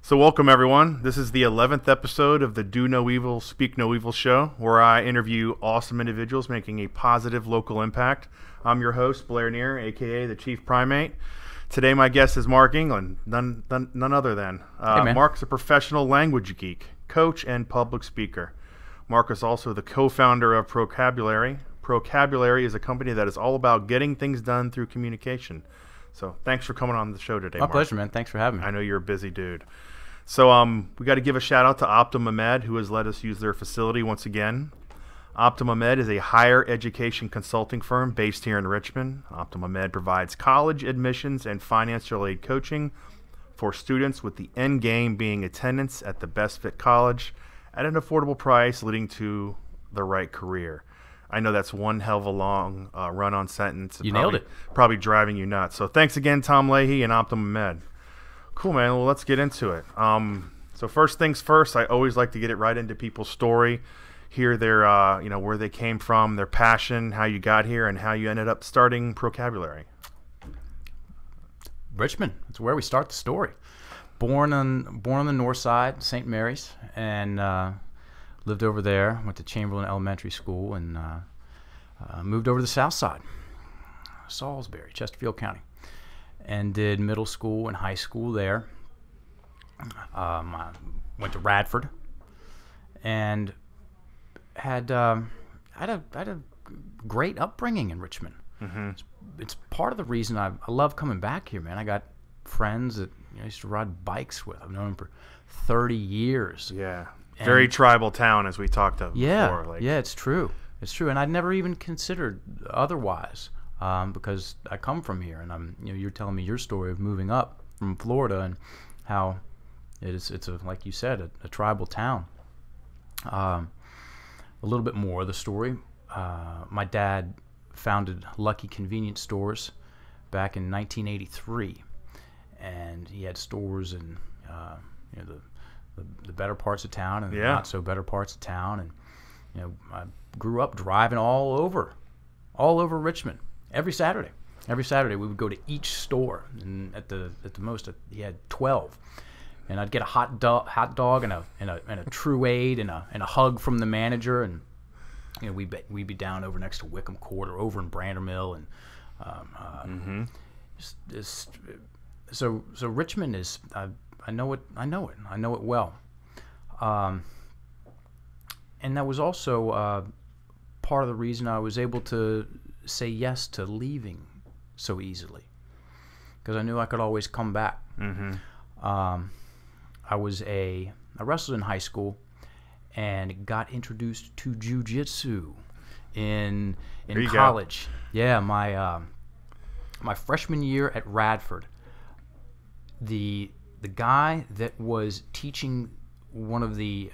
So welcome everyone. This is the 11th episode of the Do No Evil, Speak No Evil show, where I interview awesome individuals making a positive local impact. I'm your host, Blair Neher, aka the Chief Primate. Today my guest is Mark England, none other than. Hey, Mark's a professional language geek, coach, and public speaker. Mark is also the co-founder of Procabulary. Procabulary is a company that is all about getting things done through communication. So thanks for coming on the show today, Mark. My pleasure, man. Thanks for having me. I know you're a busy dude. So we got to give a shout out to Optima Med, who has let us use their facility once again. Optima Med is a higher education consulting firm based here in Richmond. Optima Med provides college admissions and financial aid coaching for students, with the end game being attendance at the best fit college at an affordable price, leading to the right career. I know that's one hell of a long run-on sentence. You nailed it. Probably driving you nuts. So thanks again, Tom Leahy and Optima Med. Cool, man. Well, let's get into it. So first things first, I always like to get it right into people's story, hear their, where they came from, their passion, how you got here, and how you ended up starting Procabulary. Richmond. That's where we start the story. Born on the north side, St. Mary's, and lived over there. Went to Chamberlain Elementary School, and moved over to the south side, Salisbury, Chesterfield County, and did middle school and high school there. I went to Radford, and had a great upbringing in Richmond. Mm-hmm. It's part of the reason I love coming back here, man. I got friends that I used to ride bikes with. I've known them for 30 years. Yeah, very tribal town, as we talked about before. Yeah, it's true. It's true, and I'd never even considered otherwise. Because I come from here, and you're telling me your story of moving up from Florida and how it's like you said, a tribal town. A little bit more of the story. My dad founded Lucky Convenience Stores back in 1983, and he had stores in the better parts of town and the not so better parts of town, and I grew up driving all over Richmond. Every Saturday we would go to each store, and at the most he had 12, and I'd get a hot dog and a True Aid and a hug from the manager, and we'd be down over next to Wickham Court or over in Brandermill, and so Richmond is I know it well, and that was also part of the reason I was able to say yes to leaving so easily, because I knew I could always come back. Mm-hmm. I wrestled in high school and got introduced to jiu-jitsu in college. Go. Yeah, my freshman year at Radford, the guy that was teaching one of the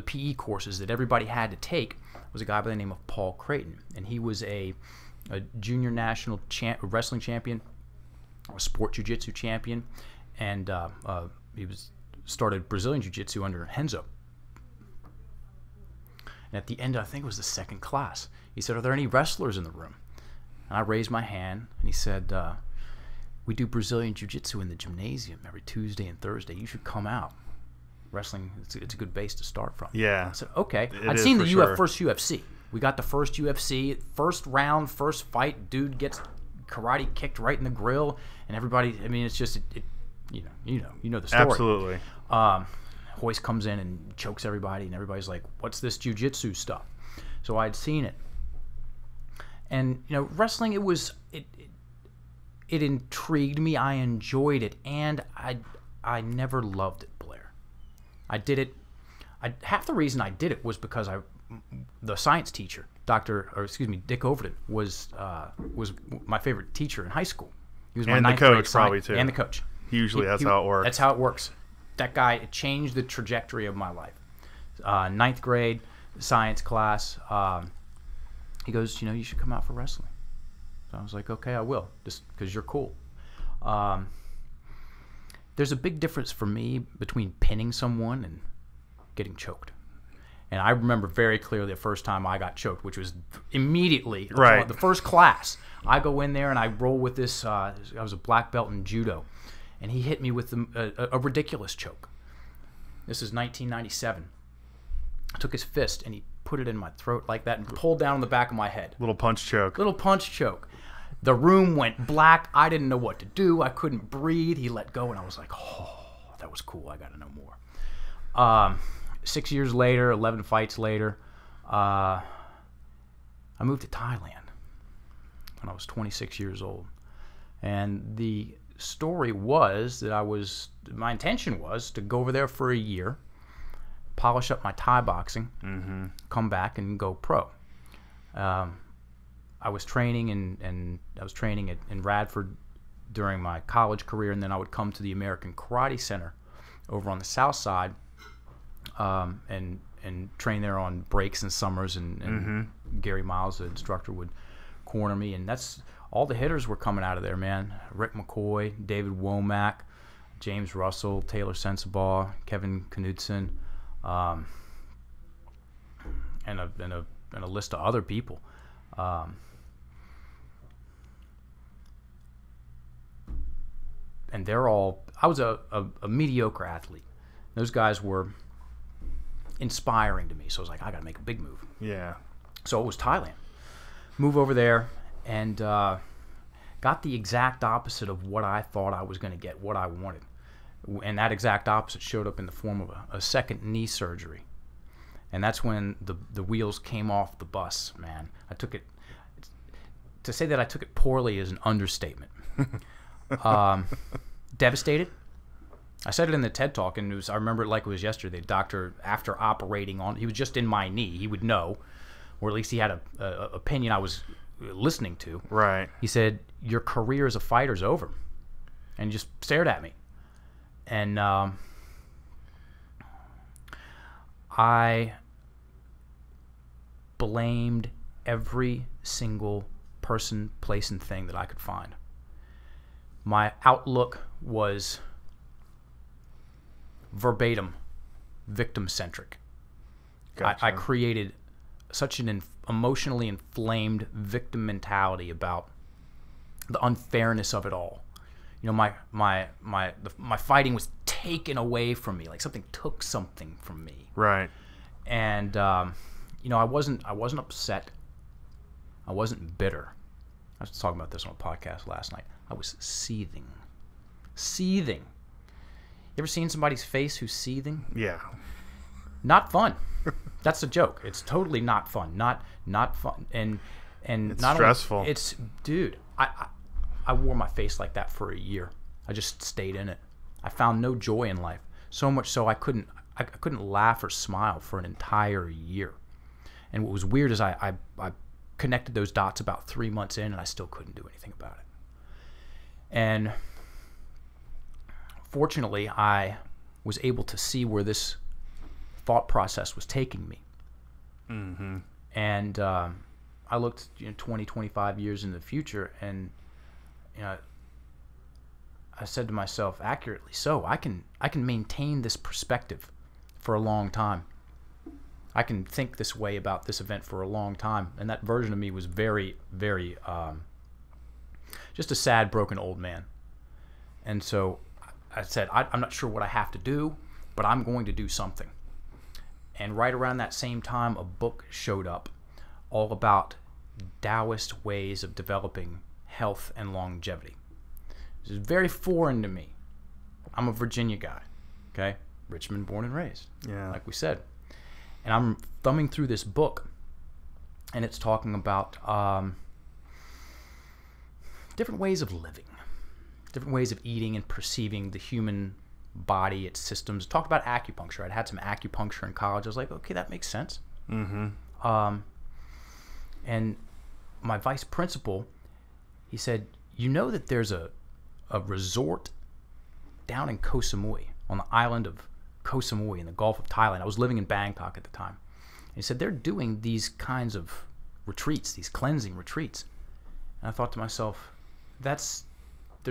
PE courses that everybody had to take was a guy by the name of Paul Creighton, and he was a junior national wrestling champion, a sport jiu-jitsu champion, and he started Brazilian jiu-jitsu under Renzo. And at the end, I think it was the second class, he said, "Are there any wrestlers in the room?" And I raised my hand, and he said, "We do Brazilian jiu-jitsu in the gymnasium every Tuesday and Thursday. You should come out. Wrestling, it's a good base to start from." Yeah. I said, okay. I'd seen the first UFC. We got the first UFC, first round, first fight. Dude gets karate kicked right in the grill, and everybody. I mean, it's just you know the story. Absolutely. Hoist comes in and chokes everybody, and everybody's like, "What's this jiu-jitsu stuff?" So I'd seen it, and wrestling. It intrigued me. I enjoyed it, and I never loved it, Blair. I did it. Half the reason I did it was because the science teacher, Dick Overton, was my favorite teacher in high school. He was my ninth grade coach, probably too. And the coach. Usually that's how it works. That's how it works. That guy changed the trajectory of my life. Ninth grade science class. He goes, you should come out for wrestling. So I was like, okay, I will, just because you're cool. There's a big difference for me between pinning someone and getting choked. And I remember very clearly the first time I got choked, which was immediately the first class. I go in there and I roll with this. I was a black belt in judo, and he hit me with a ridiculous choke. This is 1997. I took his fist and he put it in my throat like that and pulled down on the back of my head. Little punch choke. Little punch choke. The room went black. I didn't know what to do. I couldn't breathe. He let go, and I was like, oh, that was cool. I got to know more. 6 years later, 11 fights later, I moved to Thailand when I was 26 years old. And the story was that my intention was to go over there for a year, polish up my Thai boxing, come back and go pro. I was training in Radford during my college career, and then I would come to the American Karate Center over on the south side and train there on breaks and summers, and Gary Miles, the instructor, would corner me, and that's all the hitters were coming out of there, man. Rick McCoy, David Womack, James Russell, Taylor Sensabaugh, Kevin Knudsen, and a list of other people. And they're all, I was a mediocre athlete. Those guys were inspiring to me. So I was like, I got to make a big move. Yeah. So it was Thailand. Move over there and got the exact opposite of what I thought I was going to get, what I wanted. And that exact opposite showed up in the form of a second knee surgery. And that's when the wheels came off the bus, man. To say that I took it poorly is an understatement. Devastated. I said it in the TED Talk, and I remember it like it was yesterday. The doctor, after operating on, he was just in my knee. He would know, or at least he had a opinion I was listening to. Right. He said, "Your career as a fighter's over," and he just stared at me. And I blamed every single person, place, and thing that I could find. My outlook was verbatim victim-centric. Gotcha. I created such an emotionally inflamed victim mentality about the unfairness of it all. You know, my fighting was taken away from me, like something took something from me. Right. And you know, I wasn't upset. I wasn't bitter. I was talking about this on a podcast last night. I was seething. Seething. You ever seen somebody's face who's seething? Yeah. Not fun. That's a joke. It's totally not fun. Not fun. And It's not stressful. Only, it's, dude, I wore my face like that for a year. I just stayed in it. I found no joy in life. So much so I couldn't laugh or smile for an entire year. And what was weird is I connected those dots about 3 months in, and I still couldn't do anything about it. And fortunately, I was able to see where this thought process was taking me. Mm-hmm. And I looked 20, 25 years in the future, and I said to myself, accurately so, I can maintain this perspective for a long time. I can think this way about this event for a long time. And that version of me was very, very just a sad, broken old man. And so I said, I'm not sure what I have to do, but I'm going to do something. And right around that same time, a book showed up all about Taoist ways of developing health and longevity. This is very foreign to me. I'm a Virginia guy, okay? Richmond born and raised, like we said. And I'm thumbing through this book, and it's talking about different ways of living, different ways of eating and perceiving the human body, its systems. Talked about acupuncture. I'd had some acupuncture in college. I was like, okay, that makes sense. Mm-hmm. And my vice principal, he said, you know that there's a resort down in Koh Samui, on the island of Koh Samui in the Gulf of Thailand. I was living in Bangkok at the time. And he said, they're doing these kinds of retreats, these cleansing retreats. And I thought to myself, there's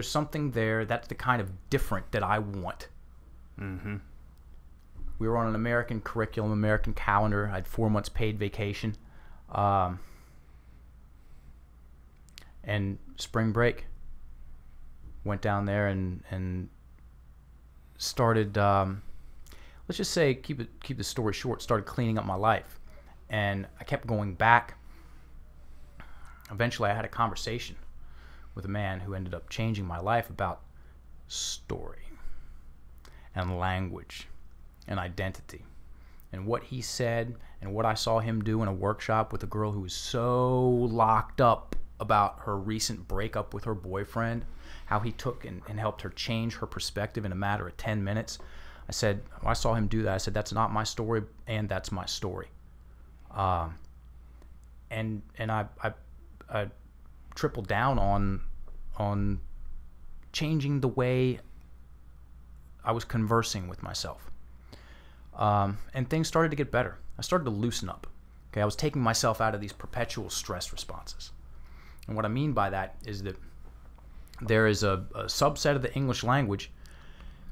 something there. That's the kind of different that I want. Mm-hmm. We were on an American curriculum, American calendar. I had 4 months paid vacation. And spring break, went down there and started, let's just say, keep the story short, started cleaning up my life. And I kept going back. Eventually I had a conversation with a man who ended up changing my life about story and language and identity. And what he said and what I saw him do in a workshop with a girl who was so locked up about her recent breakup with her boyfriend, how he took and helped her change her perspective in a matter of 10 minutes. I said, I saw him do that. I said, that's not my story, and that's my story. And I tripled down on changing the way I was conversing with myself. And things started to get better. I started to loosen up. Okay, I was taking myself out of these perpetual stress responses. And what I mean by that is that there is a subset of the English language,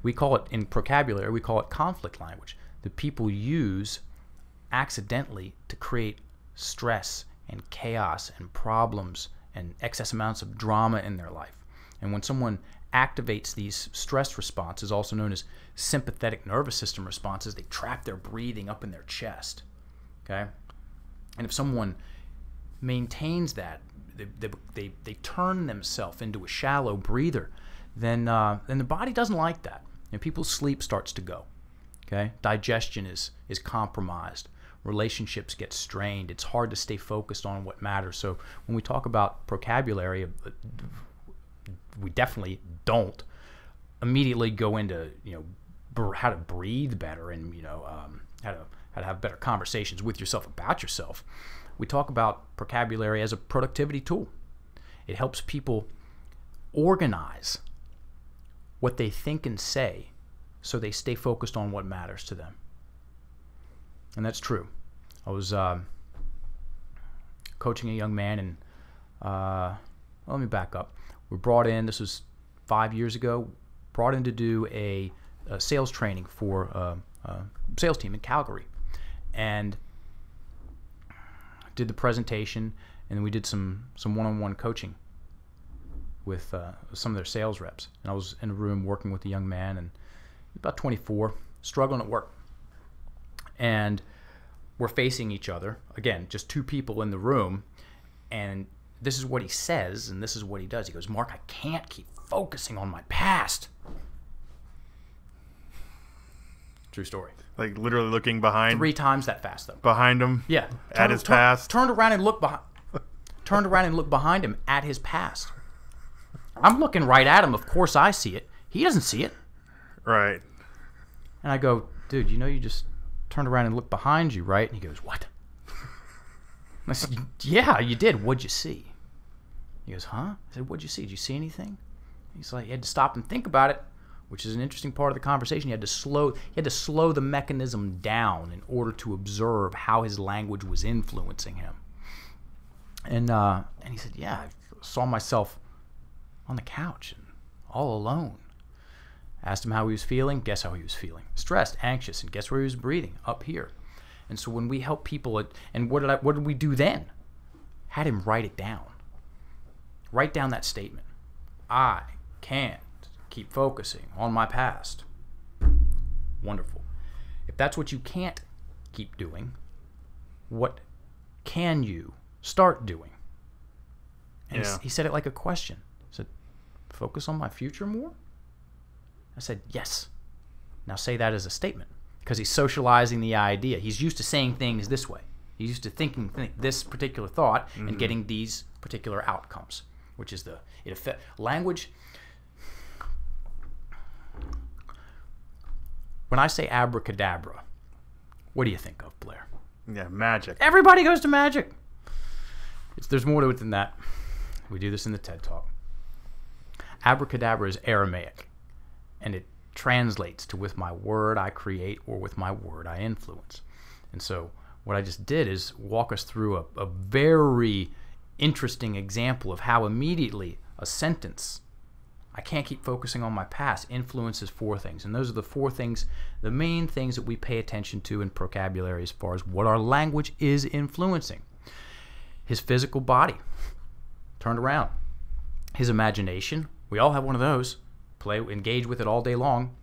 we call it, in Procabulary, we call it conflict language, that people use accidentally to create stress and chaos and problems and excess amounts of drama in their life. And when someone activates these stress responses, also known as sympathetic nervous system responses, they trap their breathing up in their chest. Okay? And if someone maintains that, they turn themselves into a shallow breather, then the body doesn't like that. And people's sleep starts to go. Okay? Digestion is compromised. Relationships get strained. It's hard to stay focused on what matters. So when we talk about Procabulary, we definitely don't immediately go into how to breathe better and how to have better conversations with yourself about yourself. We talk about Procabulary as a productivity tool. It helps people organize what they think and say so they stay focused on what matters to them. And that's true. I was coaching a young man, and let me back up. We brought in, this was 5 years ago, brought in to do a sales training for a sales team in Calgary. And did the presentation, and then we did some one-on-one coaching with some of their sales reps. And I was in a room working with a young man, and about 24, struggling at work. And we're facing each other, again, just two people in the room, and this is what he says, and this is what he does. He goes, Mark, I can't keep focusing on my past. True story. Like literally looking behind. 3 times that fast, though. Behind him? Yeah. At his past? Turned around and looked behind him at his past. I'm looking right at him. Of course I see it. He doesn't see it. Right. And I go, dude, you just turned around and looked behind you, right? And he goes, what? And I said, yeah, you did. What'd you see? He goes, huh? I said, what'd you see? Did you see anything? He's like, he had to stop and think about it, which is an interesting part of the conversation. He had to slow the mechanism down in order to observe how his language was influencing him. And he said, yeah, I saw myself on the couch and all alone. Asked him how he was feeling. Guess how he was feeling? Stressed, anxious, and guess where he was breathing? Up here. And so when we help people, and what did we do then? Had him write it down. Write down that statement. I can't keep focusing on my past. Wonderful. If that's what you can't keep doing, what can you start doing? And he said it like a question. He said, focus on my future more? I said, yes. Now say that as a statement, because he's socializing the idea. He's used to saying things this way. He's used to thinking this particular thought and getting these particular outcomes, which is language. When I say abracadabra, what do you think of, Blair? Yeah, magic. Everybody goes to magic. There's more to it than that. We do this in the TED Talk. Abracadabra is Aramaic, and it translates to with my word I create or with my word I influence. And so what I just did is walk us through a very interesting example of how immediately a sentence, I can't keep focusing on my past, influences 4 things. And those are the 4 things, the main things that we pay attention to in Procabulary as far as what our language is influencing. His physical body, turned around. His imagination, we all have one of those. Engage with it all day long.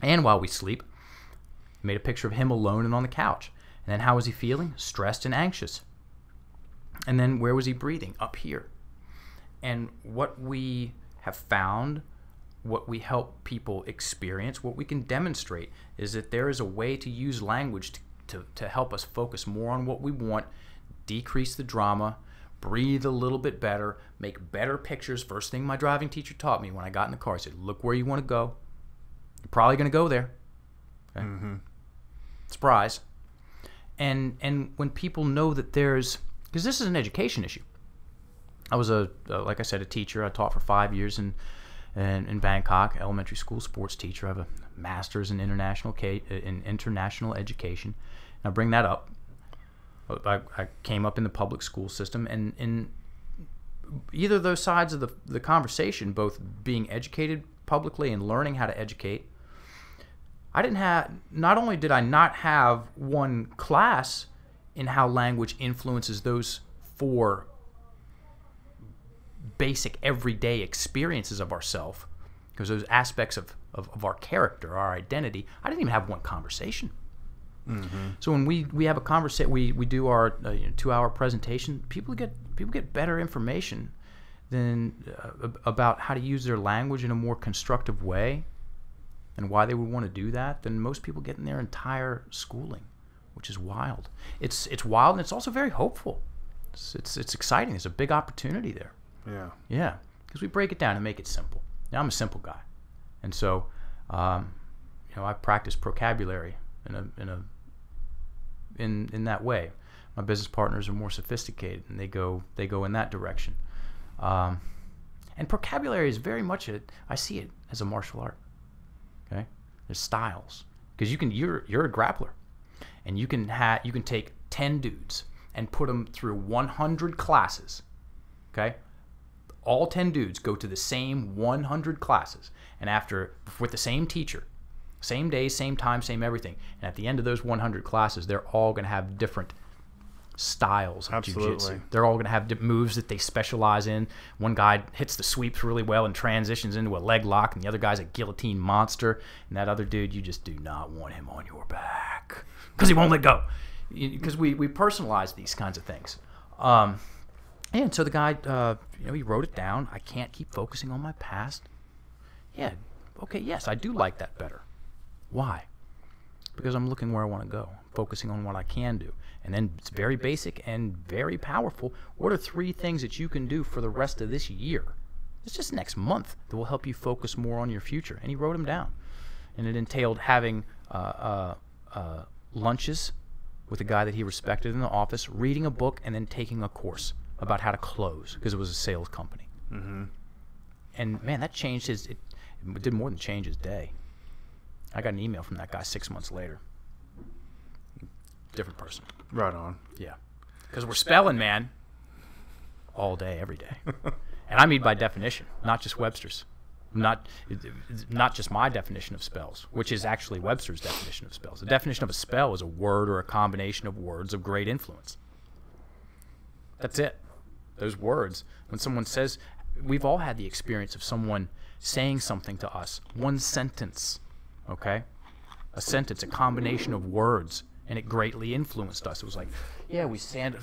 And while we sleep, made a picture of him alone and on the couch. And then how was he feeling? Stressed and anxious. And then where was he breathing? Up here. And what we have found, what we help people experience, what we can demonstrate is that there is a way to use language to help us focus more on what we want, decrease the drama, breathe a little bit better, make better pictures. First thing my driving teacher taught me when I got in the car, he said, look where you want to go. You're probably going to go there. Okay? Mm-hmm. Surprise. And when people know that there's, because this is an education issue. I was like I said, a teacher. I taught for 5 years in Bangkok, elementary school sports teacher. I have a master's in international education. And I bring that up. I came up in the public school system, and in either of those sides of the conversation, both being educated publicly and learning how to educate, not only did I not have one class in how language influences those 4 basic everyday experiences of ourself, because those aspects of our character, our identity, I didn't even have one conversation. Mm-hmm. So when we have a conversation, we do our 2-hour presentation, people get better information than about how to use their language in a more constructive way and why they would want to do that than most people get in their entire schooling, which is wild. It's wild, and it's also very hopeful. It's exciting. There's a big opportunity there. Yeah, because we break it down and make it simple. Now, I'm a simple guy, and so I practice Procabulary in that way. My business partners are more sophisticated, and they go in that direction. And Procabulary is very much I see it as a martial art. Okay, there's styles, because you're a grappler, and you can take 10 dudes and put them through 100 classes. Okay. All 10 dudes go to the same 100 classes, and with the same teacher, same day, same time, same everything. And at the end of those 100 classes, they're all going to have different styles of jiu-jitsu. They're all going to have moves that they specialize in. One guy hits the sweeps really well and transitions into a leg lock, and the other guy's a guillotine monster. And that other dude, you just do not want him on your back because he won't let go. Because we personalize these kinds of things. And so the guy, he wrote it down. I can't keep focusing on my past. Yeah, okay, yes, I do like that better. Why? Because I'm looking where I want to go, focusing on what I can do. And then it's very basic and very powerful. What are 3 things that you can do for the rest of this year? It's just next month that will help you focus more on your future. And he wrote them down. And it entailed having lunches with a guy that he respected in the office, reading a book, and then taking a course about how to close, because it was a sales company. Mm-hmm. And man, that changed it did more than change his day. I got an email from that guy 6 months later. Different person. Right on. Yeah. Because we're spelling, man, all day, every day. And I mean by definition, not just Webster's. Not just my definition of spells, which is actually Webster's definition of spells. The definition of a spell is a word or a combination of words of great influence. That's it. Those words, when someone says, we've all had the experience of someone saying something to us, one sentence, okay? A sentence, a combination of words, and it greatly influenced us. It was like, yeah, we stand,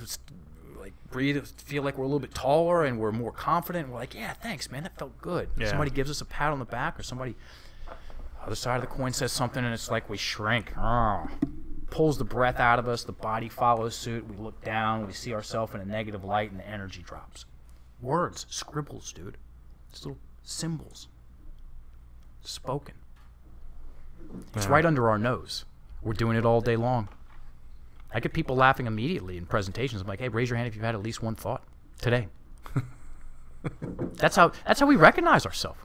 like breathe, feel like we're a little bit taller and we're more confident. We're like, yeah, thanks, man, that felt good. Yeah. Somebody gives us a pat on the back, or somebody, other side of the coin says something, and it's like we shrink. Pulls the breath out of us, the body follows suit, we look down, we see ourselves in a negative light, and the energy drops. Words, scribbles, dude. Just little symbols. Spoken. It's right under our nose. We're doing it all day long. I get people laughing immediately in presentations. I'm like, hey, raise your hand if you've had at least one thought today. That's how we recognize ourselves.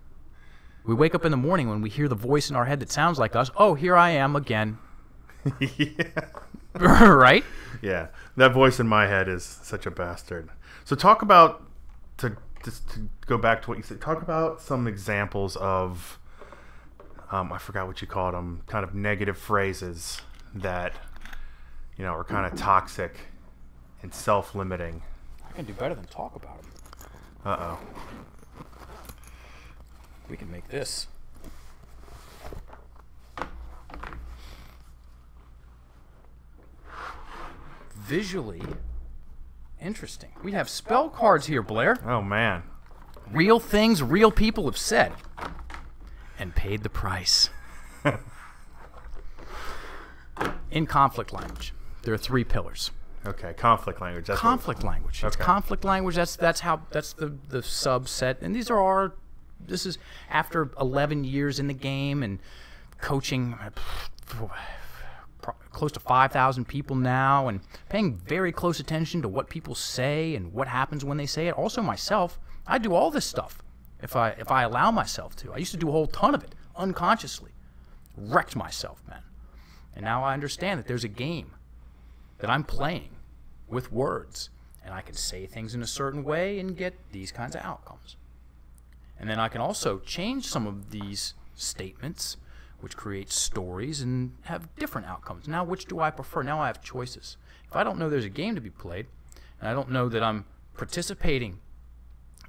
We wake up in the morning when we hear the voice in our head that sounds like us. Oh, here I am again. Yeah. Right? Yeah. That voice in my head is such a bastard. So talk about, to go back to what you said, talk about some examples of, I forgot what you called them, kind of negative phrases that, are kind of toxic and self-limiting. I can do better than talk about them. Uh-oh. We can make this. visually interesting. We have spell cards here, Blair. Oh, man. Real things real people have said and paid the price. In conflict language, there are 3 pillars. Okay, conflict language. That's Conflict language. It's Okay. conflict language. That's the subset. And this is after 11 years in the game and coaching close to 5,000 people now and paying very close attention to what people say and what happens when they say it. Also myself, I do all this stuff if I allow myself to. I used to do a whole ton of it unconsciously. Wrecked myself, man. And now I understand that there's a game that I'm playing with words, and I can say things in a certain way and get these kinds of outcomes. And then I can also change some of these statements, which create stories and have different outcomes. Now, which do I prefer? Now I have choices. If I don't know there's a game to be played, and I don't know that I'm participating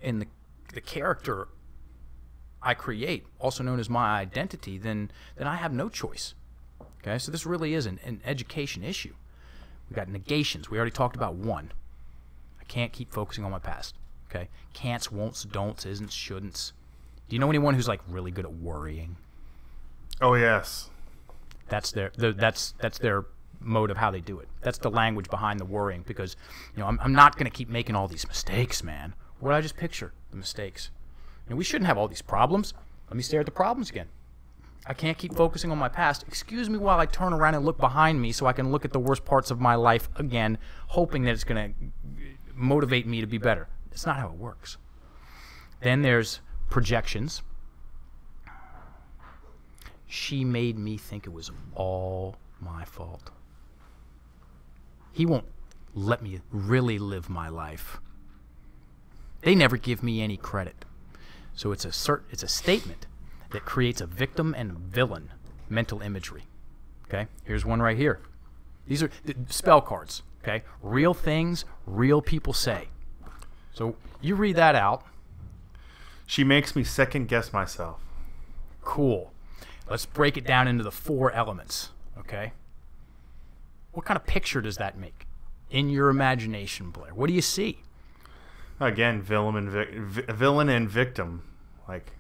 in the character I create, also known as my identity, then I have no choice. Okay, so this really is an education issue. We got negations. We already talked about one. I can't keep focusing on my past. Okay, can'ts, won'ts, don'ts, isn't, shouldn'ts. Do you know anyone who's like really good at worrying? Oh, yes. That's their mode of how they do it. That's the language behind the worrying, because I'm not going to keep making all these mistakes, man. What did I just picture? The mistakes. We shouldn't have all these problems. Let me stare at the problems again. I can't keep focusing on my past. Excuse me while I turn around and look behind me so I can look at the worst parts of my life again, hoping that it's going to motivate me to be better. It's not how it works. Then there's projections. She made me think it was all my fault. He won't let me really live my life. They never give me any credit. So it's a statement that creates a victim and villain mental imagery. Okay? Here's one right here. These are spell cards. Okay? Real things real people say. So you read that out. She makes me second guess myself. Cool. Let's break it down into the 4 elements. Okay? What kind of picture does that make in your imagination, Blair? What do you see? Again, villain and victim. Like,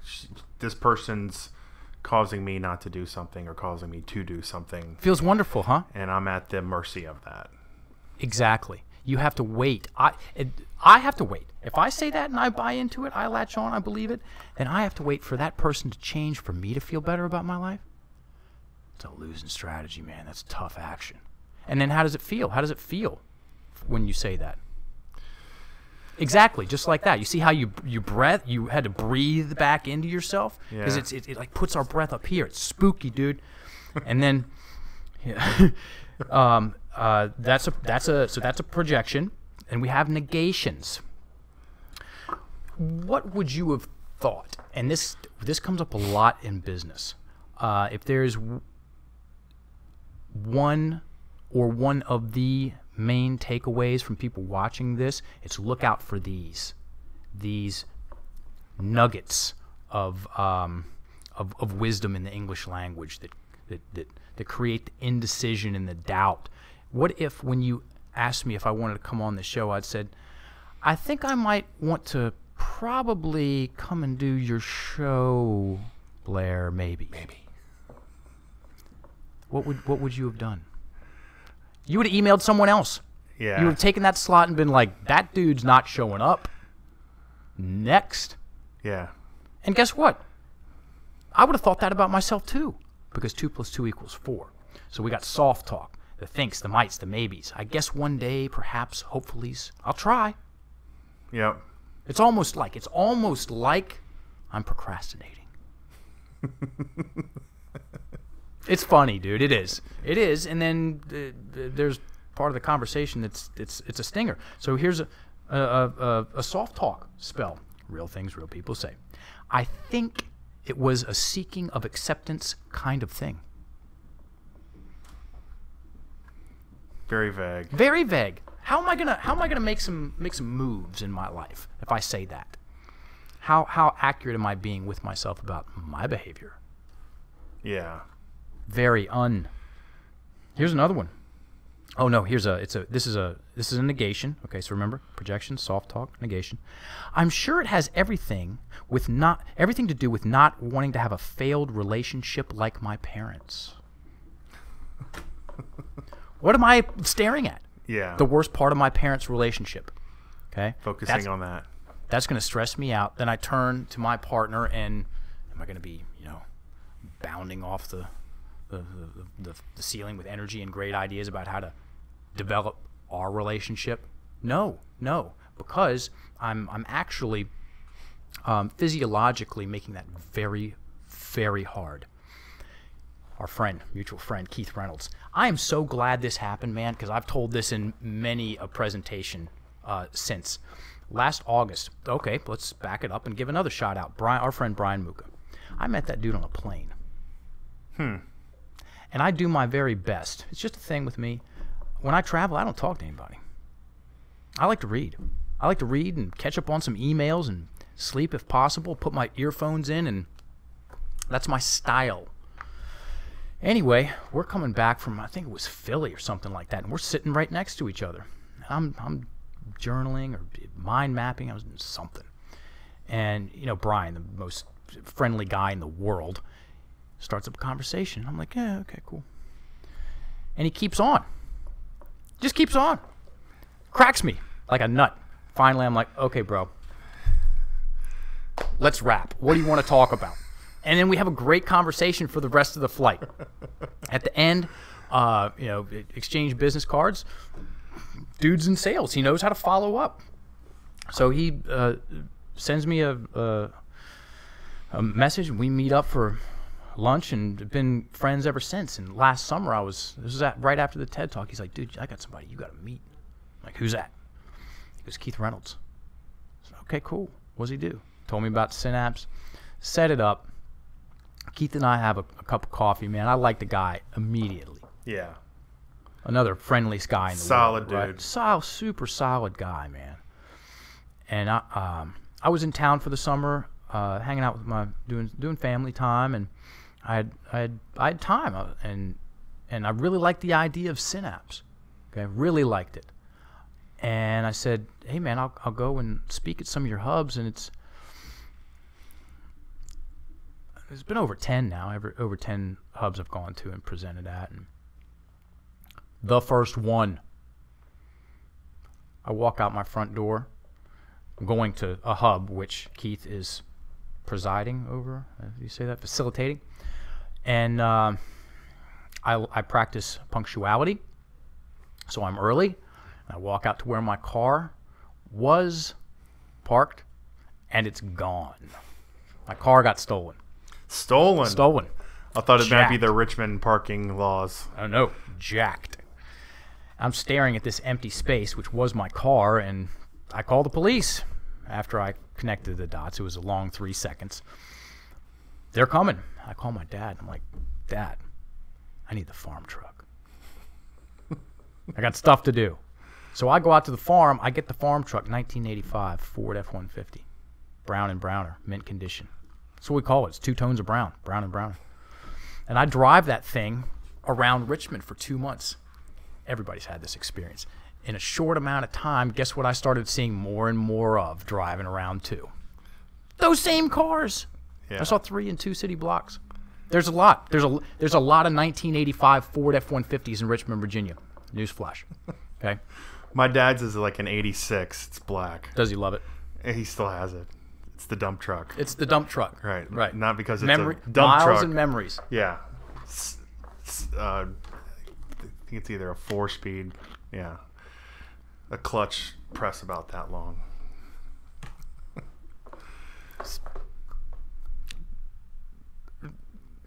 this person's causing me not to do something or causing me to do something. Feels wonderful, huh? And I'm at the mercy of that. Exactly. You have to wait. I have to wait. If I say that and I buy into it, I latch on, I believe it, then I have to wait for that person to change for me to feel better about my life. It's a losing strategy, man. That's tough action. And then how does it feel? How does it feel when you say that? Exactly, just like that. You see how you had to breathe back into yourself? Because Yeah. it like puts our breath up here. It's spooky, dude. And then that's a projection, and we have negations. What would you have thought? And this comes up a lot in business. If there's one of the main takeaways from people watching this, it's look out for these nuggets of wisdom in the English language that create the indecision and the doubt. What if, when you asked me if I wanted to come on the show, I'd said, I think I might want to probably come and do your show, Blair, maybe. What would you have done? You would have emailed someone else. Yeah. You would have taken that slot and been like, that dude's not showing up. Next. Yeah. And guess what? I would have thought that about myself too, because 2 + 2 = 4. So we got soft talk, the thinks, the mights, the maybes. I guess one day, perhaps, hopefullys, I'll try. Yep. It's almost like I'm procrastinating. It's funny, dude. It is. And then there's part of the conversation it's a stinger. So here's a soft talk spell. Real things real people say. I think it was a seeking of acceptance kind of thing. Very vague. Very vague. How am I gonna make some moves in my life if I say that? How accurate am I being with myself about my behavior? Yeah. Very Here's another one. Oh no, this is a negation. Okay, so remember, projection, soft talk, negation. I'm sure it has everything to do with not wanting to have a failed relationship like my parents. What am I staring at? Yeah. The worst part of my parents' relationship. Okay? Focusing on that. That's going to stress me out. Then I turn to my partner, and am I going to be, bounding off the ceiling with energy and great ideas about how to develop our relationship? No, because I'm actually physiologically making that very, very hard. Our mutual friend, Keith Reynolds. I am so glad this happened, man, because I've told this in many a presentation since. Last August, okay, let's back it up and give another shout out. Our friend Brian Muka. I met that dude on a plane. And I do my very best. It's just a thing with me. When I travel, I don't talk to anybody. I like to read. I like to read and catch up on some emails and sleep if possible, put my earphones in, and that's my style. Anyway, we're coming back from, I think it was Philly or something like that, and we're sitting right next to each other. I'm journaling or mind mapping. I was doing something. And, Brian, the most friendly guy in the world, starts up a conversation. I'm like, yeah, okay, cool. And he keeps on. Just keeps on. Cracks me like a nut. Finally, I'm like, okay, bro. Let's wrap. What do you want to talk about? And then we have a great conversation for the rest of the flight. At the end, exchange business cards. Dude's in sales. He knows how to follow up. So he sends me a message, and we meet up for lunch, and have been friends ever since. And last summer, this was right after the TED Talk. He's like, dude, I got somebody you got to meet. I'm like, who's that? He goes, Keith Reynolds. I said, okay, cool. What does he do? Told me about Synapse. Set it up. Keith and I have a cup of coffee, man. I like the guy immediately. Yeah. Another friendliest guy in the world. Solid dude. Right? Super solid guy, man. And I was in town for the summer, hanging out with doing family time, and I had time, and I really liked the idea of Synapse. Okay, really liked it. And I said, hey man, I'll go and speak at some of your hubs, and it's been over 10 now. Over 10 hubs I've gone to and presented at, and the first one, I walk out my front door. I'm going to a hub which Keith is presiding over. You say that? Facilitating. And I practice punctuality, so I'm early. I walk out to where my car was parked, and it's gone. My car got stolen. Stolen. I thought it might be the Richmond parking laws. Oh no, jacked. I'm staring at this empty space, which was my car, and I call the police. After I connected the dots, it was a long 3 seconds. They're coming. I call my dad. I'm like, Dad, I need the farm truck. I got stuff to do. So I go out to the farm. I get the farm truck, 1985 Ford F-150. Brown and browner, mint condition. That's what we call it. It's 2 tones of brown and browner. And I drive that thing around Richmond for 2 months. Everybody's had this experience. In a short amount of time, guess what I started seeing more and more of driving around too? Those same cars. Yeah. I saw 3 in 2 city blocks. There's a lot. There's a lot of 1985 Ford F-150s in Richmond, Virginia. Newsflash. Okay. My dad's is like an 86. It's black. Does he love it? He still has it. It's the dump truck. It's the dump truck. Right. Not because it's a dump miles truck. Miles and memories. Yeah. I think it's either a 4-speed. Yeah. A clutch press about that long.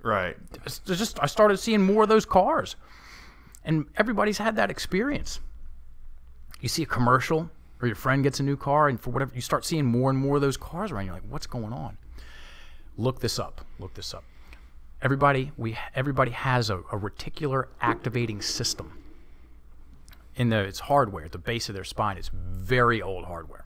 Right. I started seeing more of those cars, and everybody's had that experience. You see a commercial, or your friend gets a new car, and for whatever, you start seeing more and more of those cars around. You're like, what's going on? Look this up. Everybody has a reticular activating system. It's hardware at the base of their spine. It's very old hardware,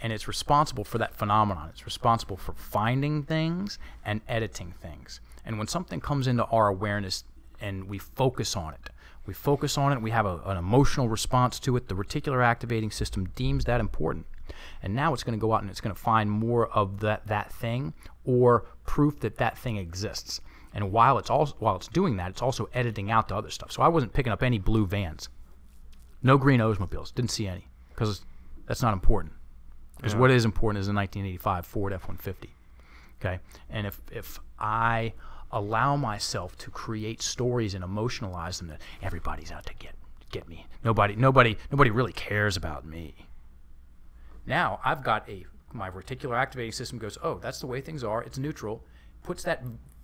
and it's responsible for that phenomenon. It's responsible for finding things and editing things. And when something comes into our awareness and we focus on it, We focus on it. We have an emotional response to it. The reticular activating system deems that important. And now it's going to go out and it's going to find more of that thing, or proof that that thing exists. And while it's doing that, it's also editing out the other stuff. So I wasn't picking up any blue vans. No green Oldsmobiles. Didn't see any, because that's not important. Because what is important is a 1985 Ford F-150. Okay? And if I allow myself to create stories and emotionalize them that everybody's out to get me. Nobody really cares about me. Now I've got my reticular activating system goes, oh, that's the way things are. It's neutral. Puts that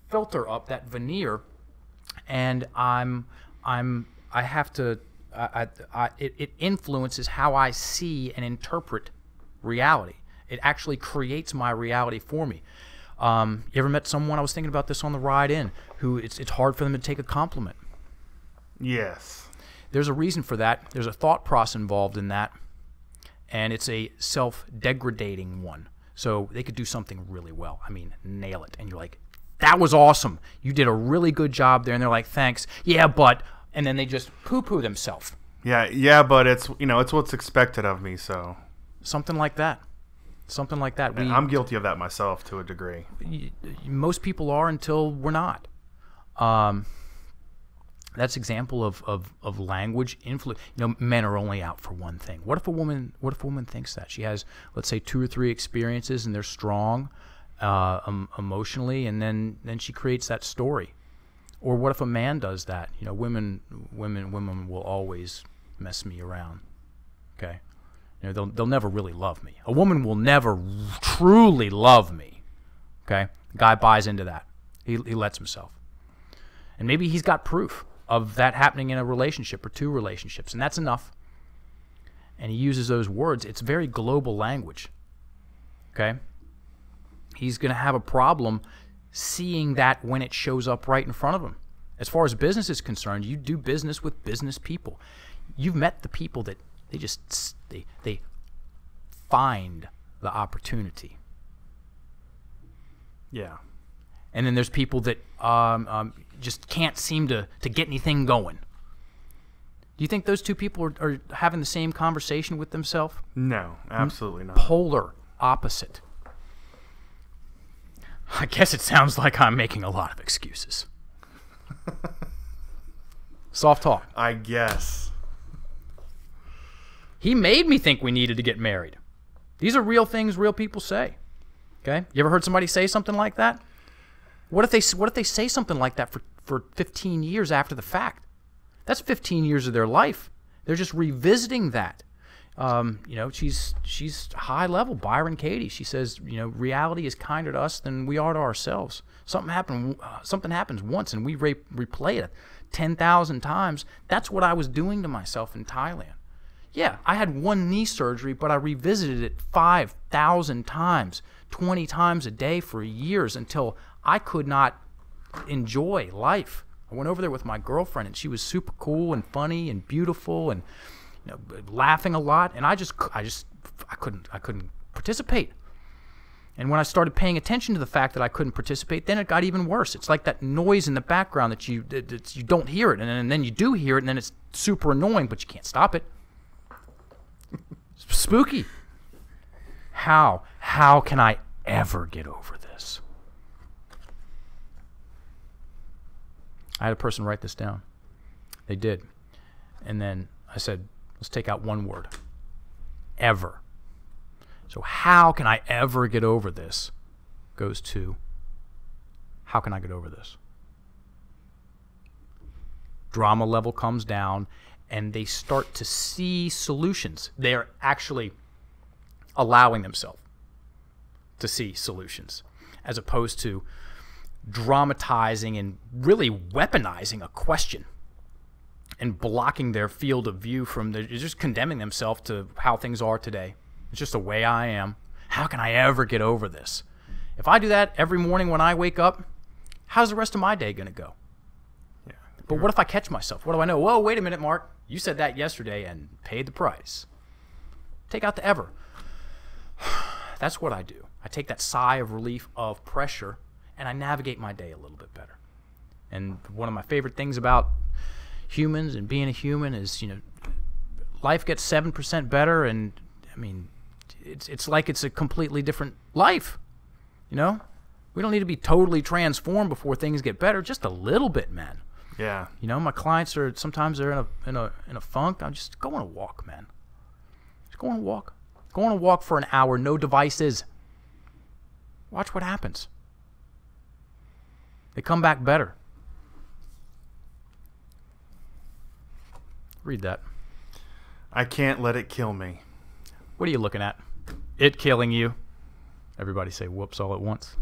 filter up, that veneer, and it influences how I see and interpret reality. It actually creates my reality for me. You ever met someone, I was thinking about this on the ride in, who it's hard for them to take a compliment? Yes. There's a reason for that. There's a thought process involved in that, and it's a self-degradating one. So they could do something really well. I mean, nail it. And you're like, that was awesome. You did a really good job there. And they're like, thanks. Yeah, but... And then they just poo-poo themselves. Yeah, but it's what's expected of me, so... Something like that. Something like that. I'm guilty of that myself to a degree. Most people are until we're not. That's example of language influence. Men are only out for one thing. What if a woman thinks that she has, let's say, 2 or 3 experiences and they're strong emotionally, and then she creates that story? Or what if a man does that? Women will always mess me around. Okay, they'll never really love me. A woman will never truly love me. Okay, the guy buys into that. He lets himself, and maybe he's got proof of that happening in a relationship or 2 relationships, and that's enough. And he uses those words. It's very global language. Okay, he's going to have a problem seeing that when it shows up right in front of him. As far as business is concerned, you do business with business people. You've met the people that they find the opportunity. Yeah. And then there's people that just can't seem to get anything going. Do you think those 2 people are having the same conversation with themselves? No, absolutely not. Polar opposite. I guess it sounds like I'm making a lot of excuses. Soft talk. I guess. He made me think we needed to get married. These are real things real people say. Okay? You ever heard somebody say something like that? What if they say something like that for 15 years after the fact? That's 15 years of their life. They're just revisiting that. She's high level. Byron Katie. She says, reality is kinder to us than we are to ourselves. Something happens once, and we replay it 10,000 times. That's what I was doing to myself in Thailand. Yeah, I had 1 knee surgery, but I revisited it 5,000 times, 20 times a day for years until I could not enjoy life. I went over there with my girlfriend, and she was super cool and funny and beautiful and laughing a lot, and I couldn't participate. And when I started paying attention to the fact that I couldn't participate, then it got even worse. It's like that noise in the background that you don't hear it, and then you do hear it, and then it's super annoying, but you can't stop it. It's spooky. How can I ever get over this? I had a person write this down. They did. And then I said, let's take out one word. Ever. So how can I ever get over this goes to, how can I get over this? Drama level comes down, and they start to see solutions. They're actually allowing themselves to see solutions, as opposed to dramatizing and really weaponizing a question and blocking their field of view from just condemning themselves to how things are today. It's just the way I am. How can I ever get over this? If I do that every morning when I wake up, how's the rest of my day going to go? Yeah. But what if I catch myself? What do I know? Whoa, wait a minute, Mark. You said that yesterday and paid the price. Take out the ever. That's what I do. I take that sigh of relief of pressure, and I navigate my day a little bit better. And one of my favorite things about humans and being a human is, life gets 7% better, and I mean, it's like it's a completely different life. We don't need to be totally transformed before things get better. Just a little bit, man. Yeah. My clients are sometimes they're in a funk. I'm just go on a walk, man. Just go on a walk. Go on a walk for an hour. No devices. Watch what happens. They come back better. Read that. I can't let it kill me. What are you looking at? It killing you. Everybody say whoops all at once.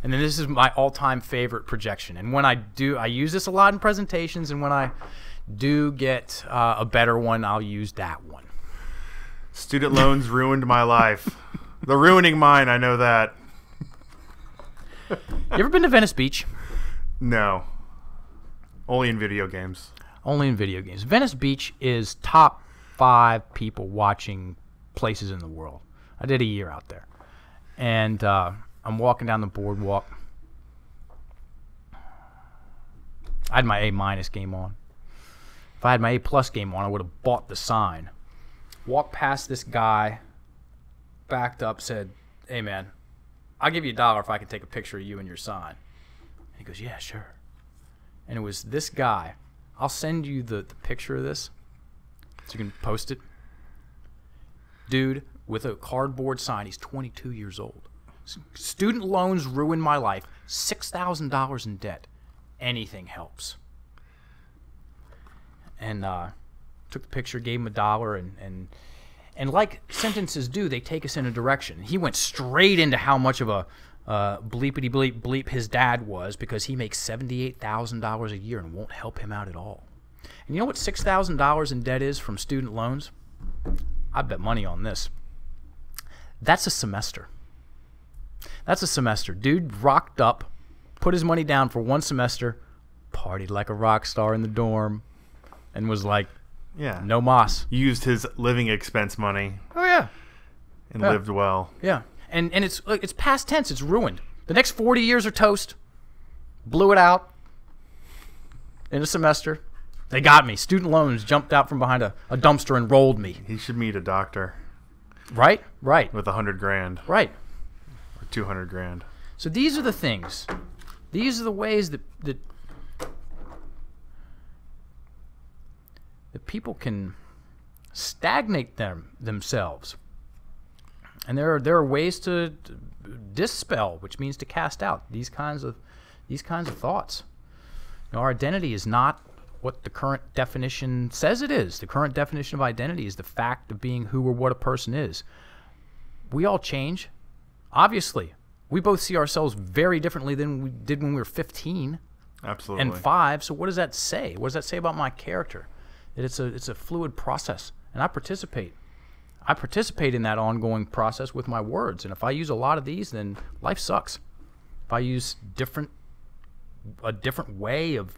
And then this is my all-time favorite projection. And when I use this a lot in presentations, and when I do get a better one, I'll use that one. Student loans ruined my life. They're ruining mine, I know that. You ever been to Venice Beach? No. Only in video games. Only in video games. Venice Beach is top 5 people watching places in the world. I did a year out there. And I'm walking down the boardwalk. I had my A- game on. If I had my A+ game on, I would have bought the sign. Walked past this guy, backed up, said, "Hey, man, I'll give you $1 if I can take a picture of you and your sign." And he goes, "Yeah, sure." And it was this guy. I'll send you the picture of this so you can post it. Dude with a cardboard sign. He's 22 years old. Student loans ruined my life. $6,000 in debt. Anything helps. And took the picture, gave him $1, and like sentences do, they take us in a direction. He went straight into how much of a bleepity bleep his dad was, because he makes $78,000 a year and won't help him out at all. And you know what $6,000 in debt is from student loans? I bet money on this. That's a semester. That's a semester. Dude rocked up, put his money down for one semester, partied like a rock star in the dorm, and was like, yeah, no mas. Used his living expense money. Oh, yeah. And lived well. Yeah. And it's past tense. It's ruined. The next 40 years are toast. Blew it out in a semester. They got me. Student loans jumped out from behind a dumpster and rolled me. He should meet a doctor. Right? Right. With $100,000. Right. Or $200,000. So these are the things. These are the ways that people can stagnate themselves. And there are ways to dispel, which means to cast out these kinds of thoughts. Our identity is not what the current definition says it is. The current definition of identity is the fact of being who or what a person is. We all change. Obviously, we both see ourselves very differently than we did when we were 15 Absolutely. and 5. So what does that say? What does that say about my character? That it's a fluid process, and I participate. I participate in that ongoing process with my words, and if I use a lot of these, then life sucks. If I use a different way of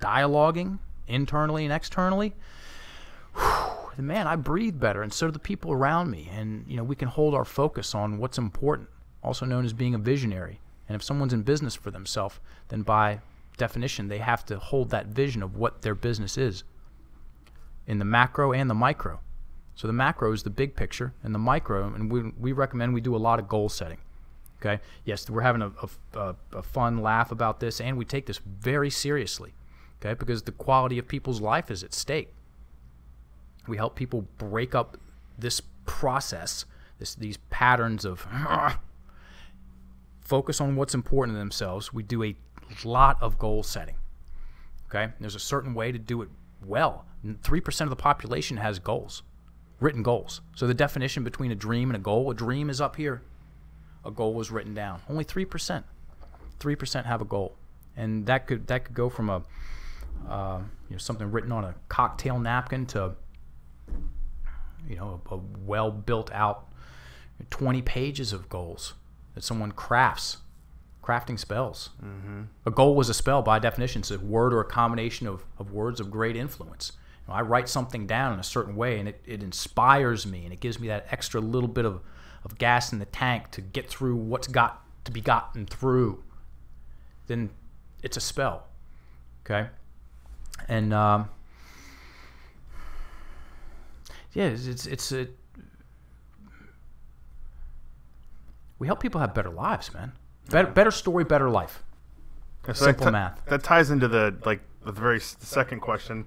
dialoguing internally and externally, man, I breathe better, and so do the people around me. And we can hold our focus on what's important, also known as being a visionary. And if someone's in business for themselves, then by definition, they have to hold that vision of what their business is in the macro and the micro. So the macro is the big picture, and the micro, and we recommend we do a lot of goal setting. Okay, yes, we're having a fun laugh about this, and we take this very seriously. Okay, because the quality of people's life is at stake. We help people break up this process, these patterns of focus on what's important to themselves. We do a lot of goal setting. Okay, there's a certain way to do it well. 3% of the population has goals, written goals. So the definition between a dream and a dream is up here. A goal was written down. Only 3%. 3% have a goal, and that could go from something written on a cocktail napkin to a well built out 20 pages of goals that someone crafting spells. Mm-hmm. A goal was a spell by definition. It's a word or a combination of words of great influence. I write something down in a certain way, and it inspires me, and it gives me that extra little bit of gas in the tank to get through what's got to be gotten through. Then it's a spell. Okay? And yeah, we help people have better lives, man. Better story, better life. Yeah, so Simple math. That ties into the second question.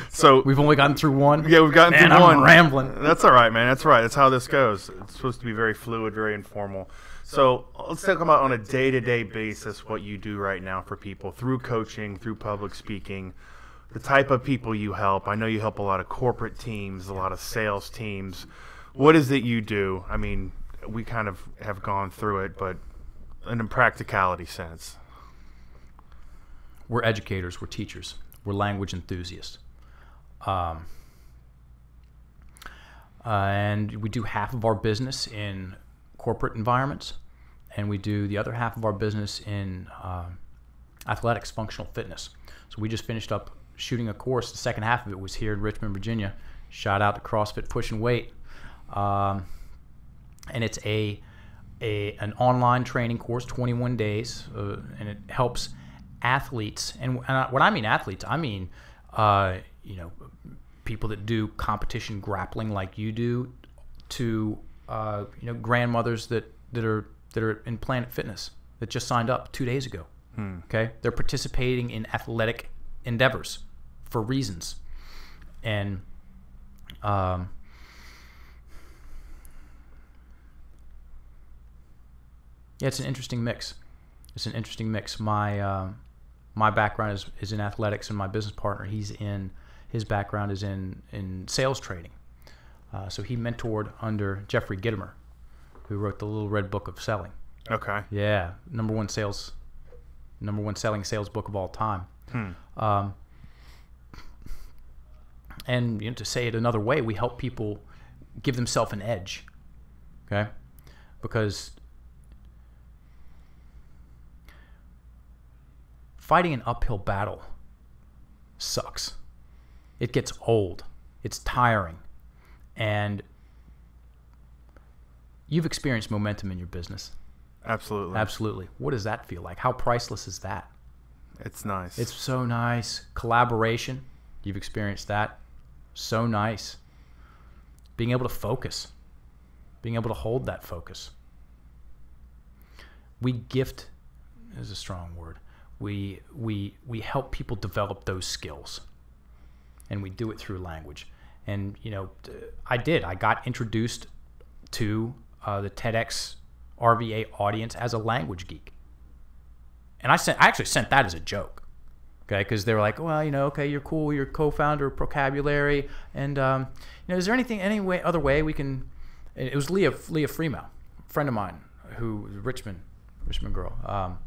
So We've only gotten through one. yeah, we've gotten Man, through one. I'm rambling. That's all right, man. That's right. That's how this goes. It's supposed to be very fluid, very informal. So let's talk about on a day-to-day basis what you do right now for people through coaching, through public speaking, the type of people you help. I know you help a lot of corporate teams, a lot of sales teams. What is it you do? I mean, we kind of have gone through it, but in a practicality sense. We're educators. We're teachers. We're language enthusiasts. And we do half of our business in corporate environments, and we do the other half of our business in athletics, functional fitness. So we just finished up shooting a course. The second half of it was here in Richmond, Virginia. Shout out to CrossFit Push and Weight. And it's an online training course, 21 days, and it helps athletes. And when I mean athletes, I mean people that do competition grappling like you do, to grandmothers that are in Planet Fitness that just signed up 2 days ago. Okay, they're participating in athletic endeavors for reasons, and yeah, it's an interesting mix. It's an interesting mix. My background is in athletics, and my business partner, his background is in sales training. So he mentored under Jeffrey Gitomer, who wrote the Little Red Book of Selling. Okay. Yeah, number one selling sales book of all time. And to say it another way, we help people give themselves an edge. Okay, because fighting an uphill battle sucks. It gets old. It's tiring. And you've experienced momentum in your business. Absolutely. Absolutely. What does that feel like? How priceless is that? It's nice. It's so nice. Collaboration. You've experienced that. So nice. Being able to focus. Being able to hold that focus. We gift is a strong word. We help people develop those skills. And we do it through language. And, I got introduced to the TEDx RVA audience as a language geek. And I actually sent that as a joke. Okay, because they were like, well, okay, you're cool, you're co-founder of Procabulary, and is there any other way we can? It was Leah Freemouth, a friend of mine, who Richmond girl.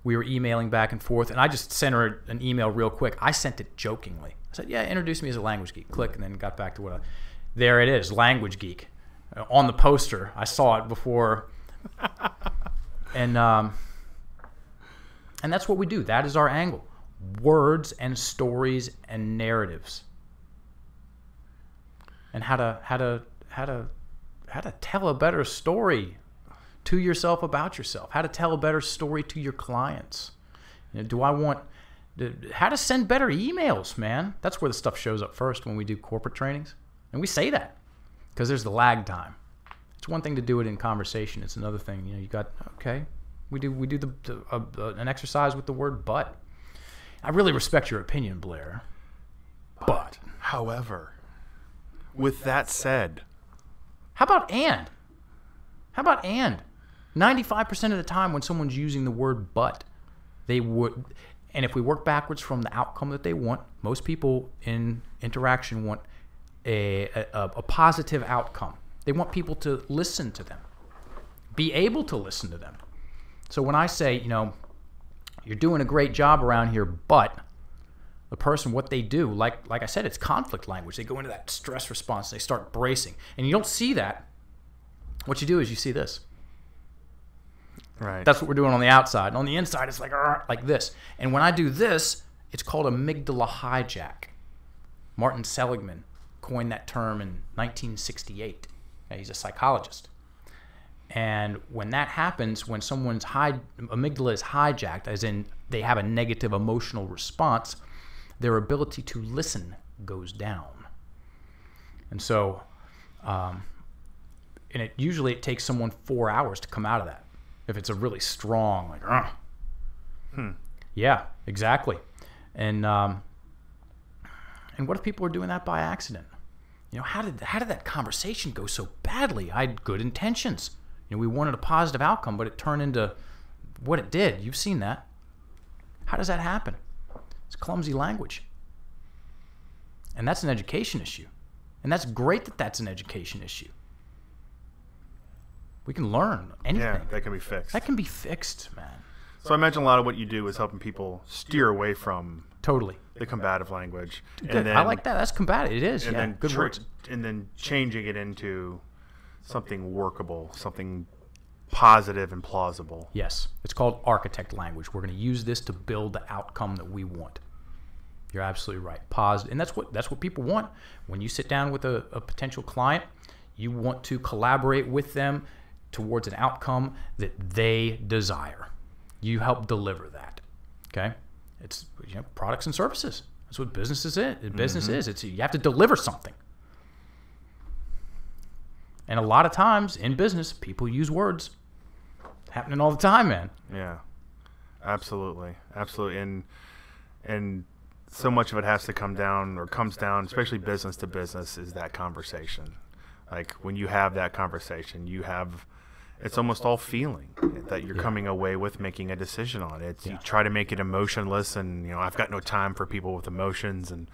We were emailing back and forth, and I just sent her an email real quick. I sent it jokingly. I said, yeah, introduce me as a language geek. Click, and then got back to what there it is, language geek. On the poster, I saw it before. And that's what we do. That is our angle. Words and stories and narratives. And how to tell a better story to yourself about yourself. How to tell a better story to your clients. How to send better emails, man. That's where the stuff shows up first when we do corporate trainings. And we say that because there's the lag time. It's one thing to do it in conversation. It's another thing. We do an exercise with the word but. I really respect your opinion, Blair. But. However, with that said. How about and? 95% of the time when someone's using the word but, they would, and if we work backwards from the outcome that they want, most people in interaction want a positive outcome. They want people to listen to them, be able to listen to them. So when I say, you're doing a great job around here, but the person, what they do, like I said, it's conflict language. They go into that stress response. They start bracing. And you don't see that. What you do is you see this. Right. That's what we're doing on the outside. And on the inside, it's like this. And when I do this, it's called amygdala hijack. Martin Seligman coined that term in 1968. He's a psychologist. And when that happens, when someone's amygdala is hijacked, as in they have a negative emotional response, their ability to listen goes down. And so, usually it takes someone 4 hours to come out of that. If it's a really strong, like, yeah, exactly. And what if people are doing that by accident? You know, how did that conversation go so badly? I had good intentions. You know, we wanted a positive outcome, but it turned into what it did. You've seen that. How does that happen? It's clumsy language. And that's an education issue. And that's great that that's an education issue. We can learn anything. Yeah, that can be fixed. That can be fixed, man. So I imagine a lot of what you do is helping people steer away from Totally the combative language. good. And then, I like that. That's combative. It is. and Yeah, then good words. and then changing it into something workable, something positive and plausible. Yes, it's called architect language. We're going to use this to build the outcome that we want. You're absolutely right. Positive, and that's what people want. When you sit down with a potential client, you want to collaborate with them towards an outcome that they desire. You help deliver that. Okay, it's products and services. That's what business is. Business is. It's you have to deliver something. And a lot of times in business, people use words. Happening all the time, man. Yeah, absolutely, and so much of it has to comes down, especially business to business, is that conversation. Like when you have that conversation, it's almost all feeling that you're coming away with making a decision on. You try to make it emotionless, and I've got no time for people with emotions, and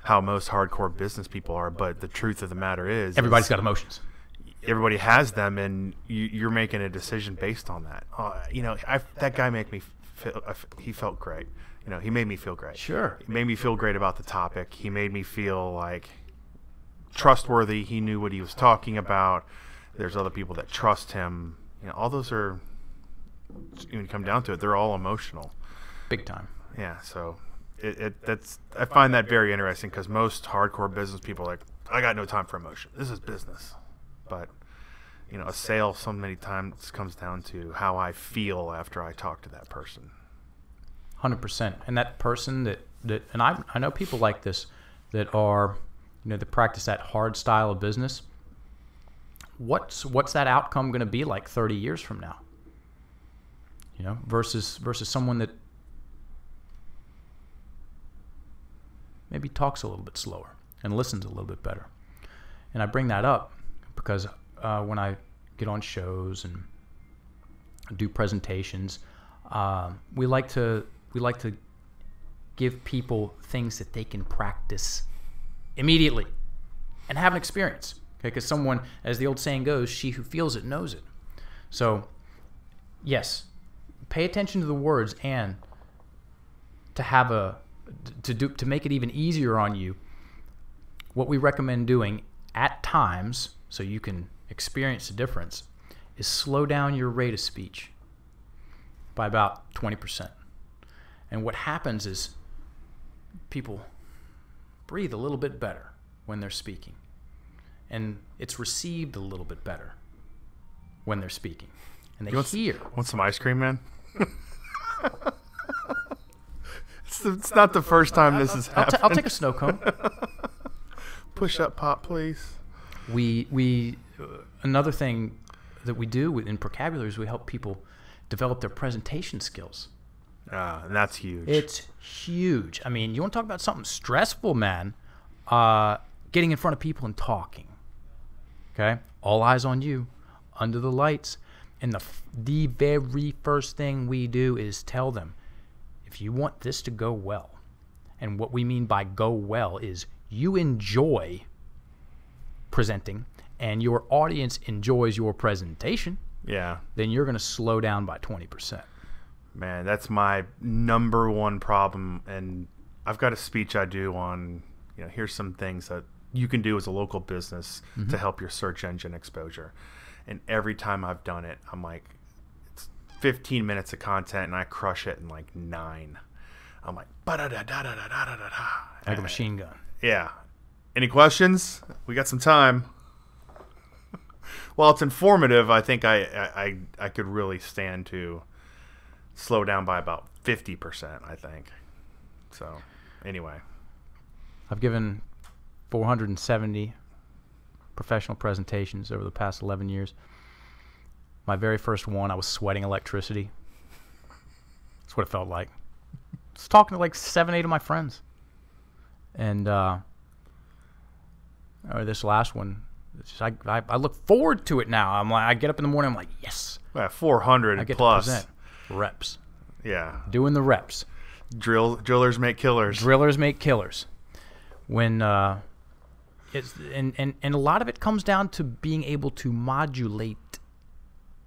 how most hardcore business people are. But the truth of the matter is, everybody's got emotions. Everybody has them, and you're making a decision based on that. That guy made me feel. He felt great. He made me feel great. Sure. He made me feel great about the topic. He made me feel like trustworthy. He knew what he was talking about. There's other people that trust him. All those are, when you come down to it, they're all emotional. Big time. Yeah. So I find that very interesting, because most hardcore business people are like, I got no time for emotion. This is business. But a sale so many times comes down to how I feel after I talk to that person. 100%. And that person that and I know people like this that are, that practice that hard style of business. What's that outcome going to be like 30 years from now? Versus someone that maybe talks a little bit slower and listens a little bit better. And I bring that up because when I get on shows and do presentations, we like to give people things that they can practice immediately and have an experience. Okay, because someone, as the old saying goes, she who feels it knows it. So, yes, pay attention to the words, and to make it even easier on you, what we recommend doing at times, so you can experience the difference, is slow down your rate of speech by about 20%. And what happens is people breathe a little bit better when they're speaking. And it's received a little bit better when they're speaking. And they hear. Want some ice cream, man? It's not the first time this has happened. I'll take a snow cone. Push up pop, please. We another thing that we do in Procabulary is we help people develop their presentation skills. And that's huge. It's huge. I mean, you want to talk about something stressful, man? Getting in front of people and talking. Okay? All eyes on you, under the lights. And the very first thing we do is tell them, if you want this to go well, and what we mean by go well is you enjoy presenting and your audience enjoys your presentation, then you're going to slow down by 20%. Man, that's my number one problem. And I've got a speech I do on, here's some things that you can do as a local business to help your search engine exposure. And every time I've done it, I'm like, it's 15 minutes of content, and I crush it in like 9. I'm like, ba-da-da-da-da-da-da-da-da. Like a machine gun. Yeah. Any questions? We got some time. while it's informative, I think I could really stand to slow down by about 50%, I think. So, anyway. I've given 470 professional presentations over the past 11 years. My very first one, I was sweating electricity. That's what it felt like. I was talking to like 7, 8 of my friends. And this last one, I look forward to it now. I'm like, I get up in the morning, I'm like, yes. 400 I get plus. to present. Reps. Yeah. Doing the reps. Drillers make killers. Drillers make killers. When it's and a lot of it comes down to being able to modulate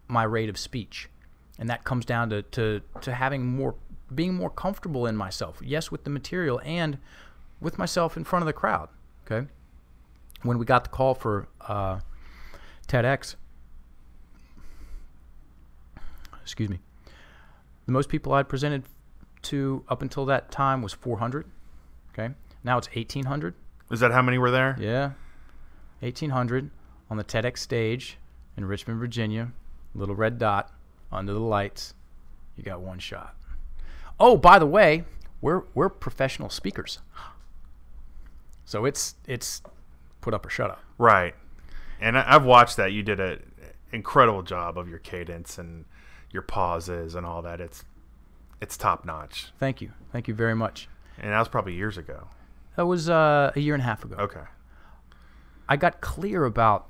my rate of speech, and that comes down to being more comfortable in myself. Yes, with the material and with myself in front of the crowd. Okay. When we got the call for TEDx, excuse me, the most people I'd presented to up until that time was 400. Okay. Now it's 1,800. Is that how many were there? Yeah. 1,800 on the TEDx stage in Richmond, Virginia. Little red dot under the lights. You got one shot. Oh, by the way, we're professional speakers. So it's put up or shut up. Right. And I've watched that. You did an incredible job of your cadence and your pauses and all that. It's top notch. Thank you. Thank you very much. And that was probably years ago. That was a year and a half ago. Okay. I got clear about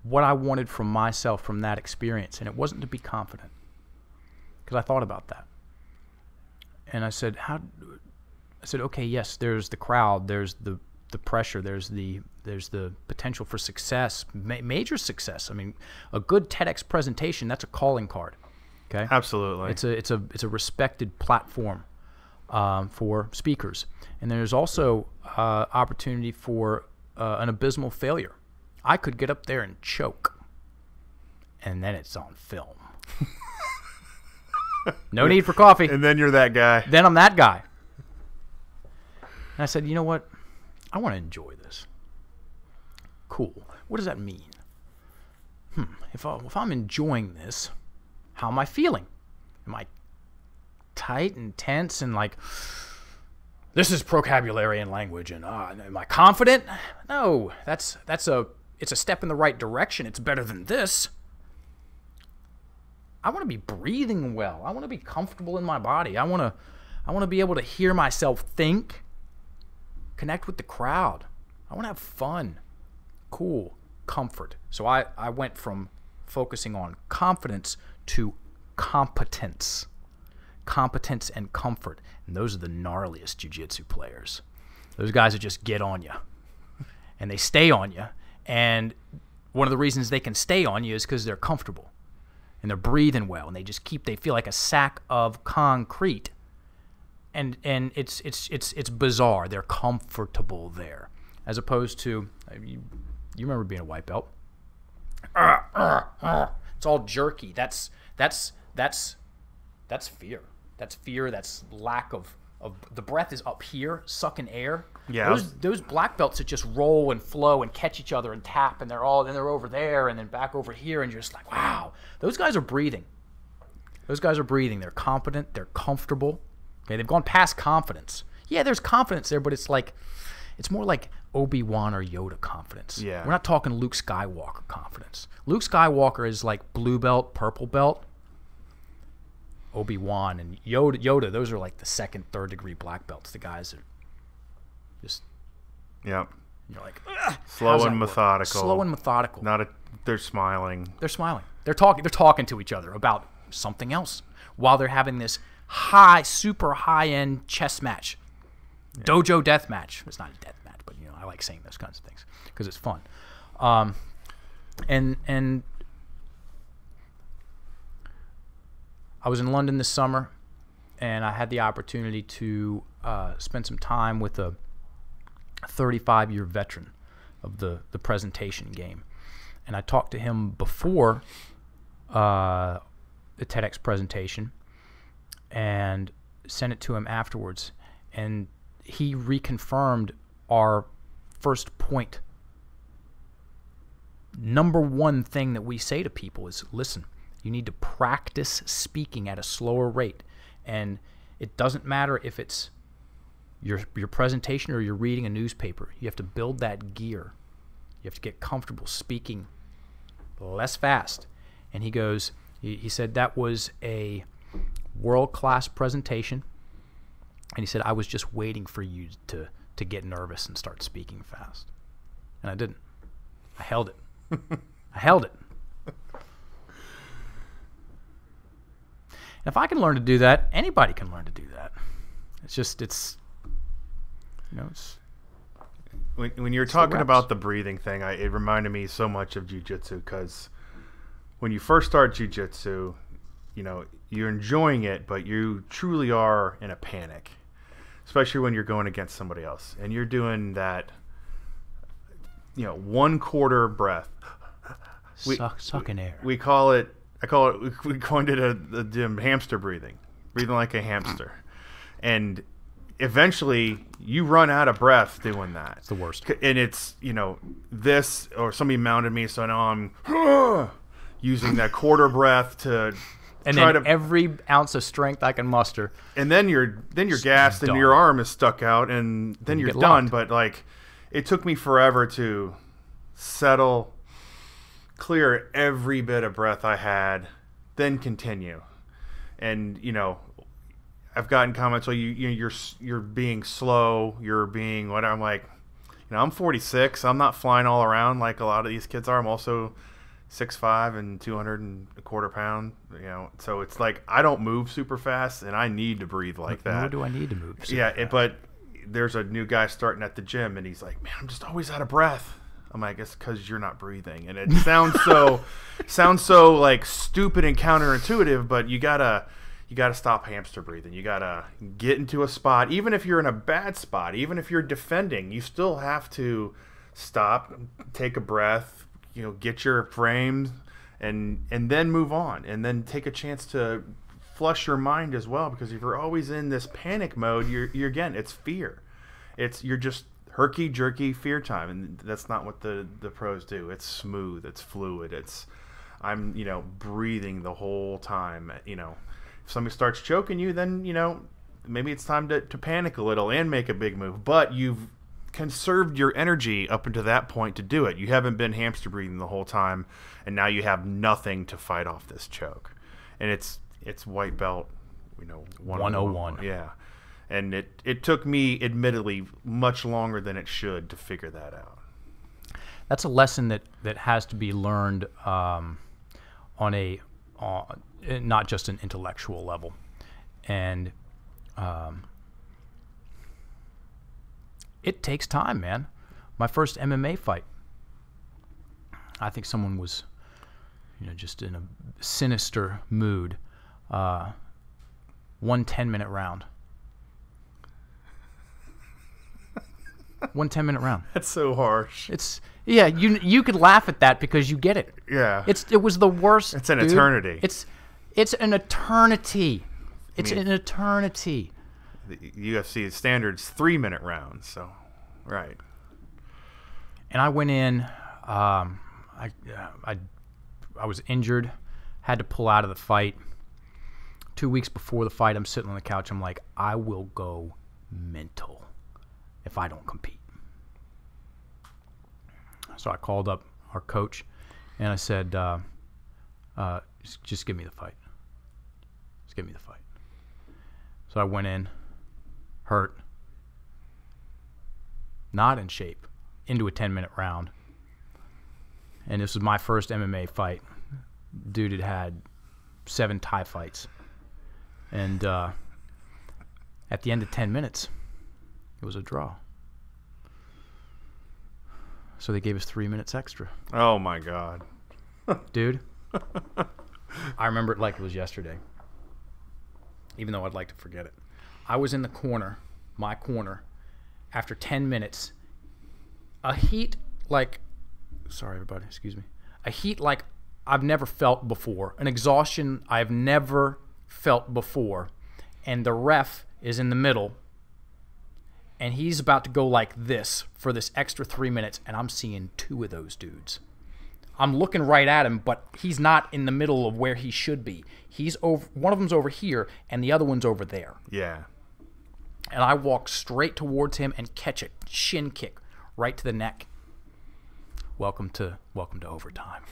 what I wanted from myself from that experience, and it wasn't to be confident, because I thought about that. And I said, okay, yes, there's the crowd, there's the pressure, there's the potential for success, major success. I mean, a good TEDx presentation, that's a calling card. Okay? Absolutely. It's a respected platform for speakers. And there's also opportunity for an abysmal failure. I could get up there and choke, and then it's on film. No need for coffee. And then you're that guy. Then I'm that guy. And I said, you know what? I want to enjoy this. Cool. What does that mean? If I'm enjoying this, how am I feeling? Am I tight and tense and like, this is procabulary and language, and am I confident? No, it's a step in the right direction. It's better than this. I want to be breathing well. I want to be comfortable in my body. I want to be able to hear myself think, connect with the crowd. I want to have fun, cool, comfort. So I went from focusing on confidence to competence. Competence and comfort. And those are the gnarliest jiu-jitsu players. Those guys that just get on you. And they stay on you. And one of the reasons they can stay on you is because they're comfortable. And they're breathing well. And they feel like a sack of concrete. And it's bizarre. They're comfortable there. As opposed to, you remember being a white belt. It's all jerky. That's fear. That's fear. That's lack of the breath is up here, sucking air. Yeah. Those black belts that just roll and flow and catch each other and tap, and they're over there and then back over here, and you're just like, wow, those guys are breathing. Those guys are breathing. They're competent. They're comfortable. Okay, they've gone past confidence. Yeah, there's confidence there, but it's more like Obi-Wan or Yoda confidence. Yeah. We're not talking Luke Skywalker confidence. Luke Skywalker is like blue belt, purple belt. Obi-Wan and Yoda, those are like the second, third degree black belts. The guys are just, yep. You're like, slow and methodical. Slow and methodical. They're smiling. They're smiling. They're talking to each other about something else while they're having this super high-end chess match. Yeah. Dojo death match. It's not a death match, but I like saying those kinds of things because it's fun. And I was in London this summer, and I had the opportunity to spend some time with a 35-year veteran of the presentation game. And I talked to him before the TEDx presentation and sent it to him afterwards. And he reconfirmed our first point number one thing that we say to people is, listen, you need to practice speaking at a slower rate. And it doesn't matter if it's your presentation or you're reading a newspaper. You have to build that gear. You have to get comfortable speaking less fast. And he goes, he said that was a world-class presentation. And he said, I was just waiting for you to get nervous and start speaking fast. And I didn't. I held it. I held it. And if I can learn to do that, anybody can learn to do that. It's when you're talking about the breathing thing, it reminded me so much of jiu-jitsu, because when you first start jiu-jitsu, you're enjoying it, but you truly are in a panic, especially when you're going against somebody else and you're doing that, 1/4 breath. Sucking air. We coined it the gym hamster breathing like a hamster. And eventually you run out of breath doing that. It's the worst. And it's, this, or somebody mounted me, so now I'm using that quarter breath to and try then to every ounce of strength I can muster. And then you're gassed and your arm is stuck out, and then you're done. Locked. But it took me forever to settle, clear every bit of breath I had, then continue. And I've gotten comments, well, you're being slow, you're being whatever. I'm like, I'm 46. I'm not flying all around like a lot of these kids are. I'm also 6'5" and 225 pounds. So it's like I don't move super fast, and I need to breathe like that. Nor do I need to move super fast. But there's a new guy starting at the gym, and he's like, man, I'm just always out of breath. I'm like, it's because you're not breathing. And it sounds so like stupid and counterintuitive, but you gotta stop hamster breathing. You gotta get into a spot, even if you're in a bad spot, even if you're defending, you still have to stop, take a breath, get your frames, and then move on, and then take a chance to flush your mind as well, because if you're always in this panic mode, you're again, it's fear. You're just herky-jerky fear time, and that's not what the pros do. It's smooth, it's fluid, I'm breathing the whole time. If somebody starts choking you, then maybe it's time to panic a little and make a big move, but you've conserved your energy up until that point to do it. You haven't been hamster breathing the whole time, and now you have nothing to fight off this choke. And it's white belt 101. Yeah. And it took me, admittedly, much longer than it should to figure that out. That's a lesson that has to be learned on not just an intellectual level. And it takes time, man. My first MMA fight, I think someone was just in a sinister mood. 1 10-minute round. 1 10-minute round. That's so harsh. You could laugh at that because you get it. Yeah. It was the worst. It's an eternity. It's an eternity. It's an eternity. The UFC standard's 3-minute rounds, so right. And I went in. I was injured, had to pull out of the fight. 2 weeks before the fight, I'm sitting on the couch. I'm like, I will go mental if I don't compete. So I called up our coach, and I said, just give me the fight. Just give me the fight. So I went in, hurt, not in shape, into a 10-minute round. And this was my first MMA fight. Dude had had 7 Thai fights. And at the end of 10 minutes, it was a draw. So they gave us 3 minutes extra. Oh, my God. Dude, I remember it like it was yesterday, even though I'd like to forget it. I was in the corner, my corner, after 10 minutes. A heat like, sorry, everybody, excuse me. A heat like I've never felt before. An exhaustion I've never felt before. And the ref is in the middle, and he's about to go like this for this extra 3 minutes, and I'm seeing 2 of those dudes. I'm looking right at him, but he's not in the middle of where he should be. He's over. One of them's over here, and the other one's over there. Yeah. And I walk straight towards him and catch a shin kick right to the neck. Welcome to overtime.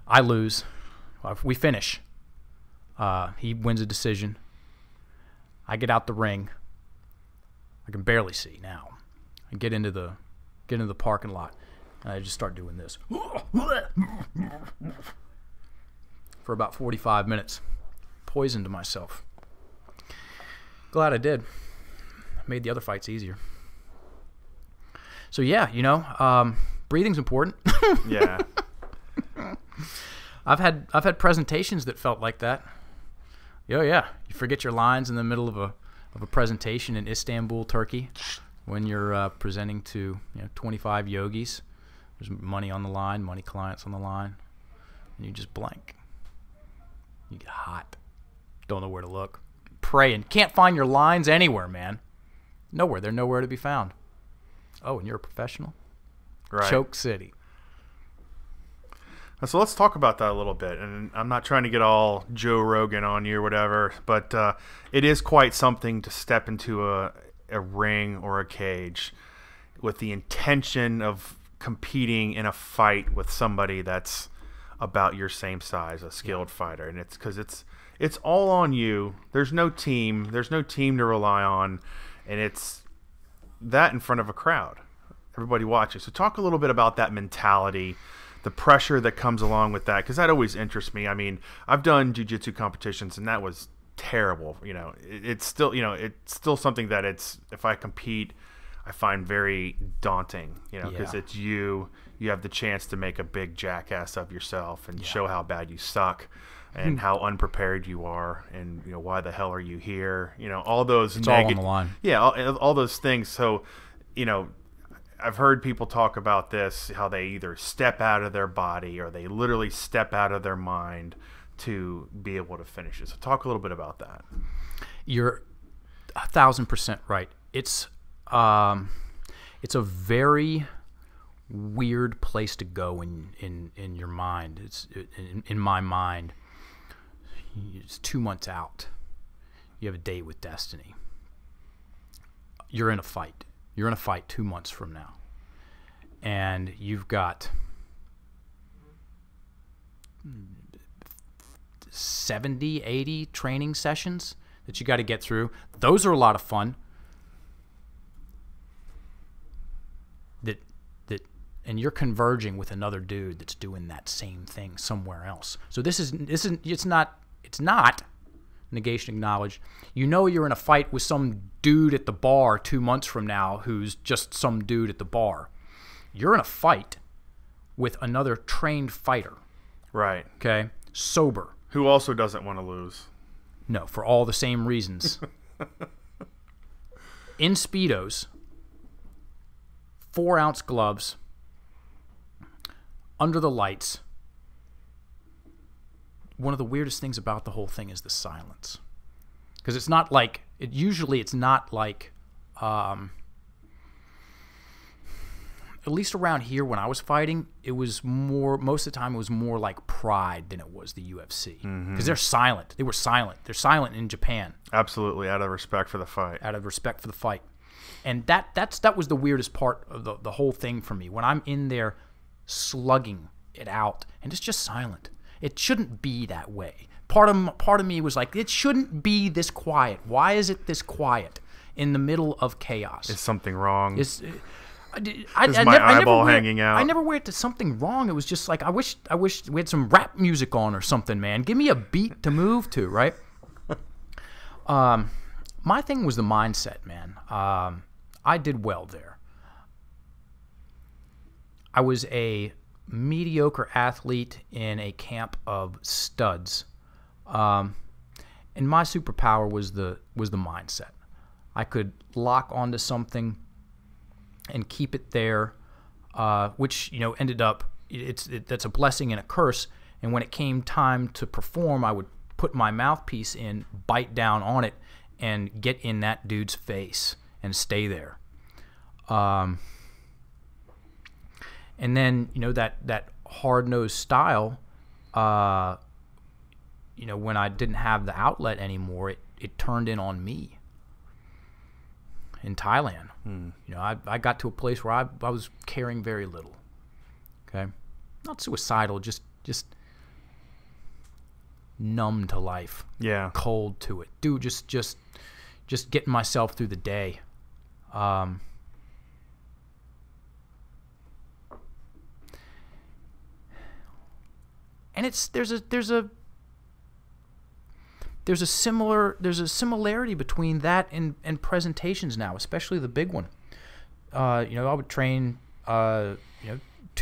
I lose. We finish. He wins a decision. I get out the ring. I can barely see now. I get into the parking lot, and I just start doing this for about 45 minutes. Poisoned myself. Glad I did. Made the other fights easier. So yeah, breathing's important. Yeah. I've had presentations that felt like that. Oh yeah, you forget your lines in the middle of a presentation in Istanbul, Turkey, when you're presenting to 25 yogis. There's money on the line, money clients on the line, and you just blank. You get hot. Don't know where to look. Praying. Can't find your lines anywhere, man. Nowhere. They're nowhere to be found. Oh, and you're a professional? Right. Choke City. So let's talk about that a little bit. And I'm not trying to get all Joe Rogan on you or whatever, but it is quite something to step into a ring or a cage with the intention of competing in a fight with somebody that's about your same size, a skilled fighter. And it's because it's all on you. There's no team. There's no team to rely on. And it's that in front of a crowd. Everybody watching. So talk a little bit about that mentality, the pressure that comes along with that, because that always interests me. I mean, I've done jiu-jitsu competitions, and that was terrible. It's still something that if I compete, I find very daunting. Because it's you have the chance to make a big jackass of yourself and show how bad you suck and how unprepared you are, and why the hell are you here? All those. It's all on the line. Yeah, all those things. So, I've heard people talk about this, how they either step out of their body or they literally step out of their mind to be able to finish it. So talk a little bit about that. You're 1,000% right. It's a very weird place to go in your mind. It's in my mind. It's 2 months out. You have a date with destiny. You're in a fight. You're in a fight 2 months from now. And you've got 70, 80 training sessions that you got to get through. Those are a lot of fun. And you're converging with another dude that's doing that same thing somewhere else. So it's not negation acknowledged. You're in a fight with some dude at the bar 2 months from now who's just some dude at the bar. You're in a fight with another trained fighter. Right. Okay? Sober. Who also doesn't want to lose. No, for all the same reasons. In Speedos, 4-ounce gloves, under the lights. One of the weirdest things about the whole thing is the silence. Because it's not like, it's not like, at least around here when I was fighting, it was more, most of the time it was more like Pride than it was the UFC. Because they're silent. They were silent. They're silent in Japan. Absolutely, out of respect for the fight. Out of respect for the fight. And that was the weirdest part of the whole thing for me. When I'm in there slugging it out, and it's just silent. It shouldn't be that way. Part of me was like, it shouldn't be this quiet. Why is it this quiet in the middle of chaos? Is something wrong? Is my eyeball hanging out? I never weighed to something wrong. It was just like, I wish we had some rap music on or something, man. Give me a beat to move to, right? My thing was the mindset, man. I did well there. I was a mediocre athlete in a camp of studs, and my superpower was the mindset. I could lock onto something and keep it there, which ended up that's a blessing and a curse. And when it came time to perform, I would put my mouthpiece in, bite down on it, and get in that dude's face and stay there. And then, that hard-nosed style, when I didn't have the outlet anymore, it turned in on me. In Thailand, I got to a place where I was caring very little. Okay, not suicidal, just numb to life. Yeah, cold to it, dude. Just getting myself through the day. And there's a similarity between that and presentations now, especially the big one. I would train 2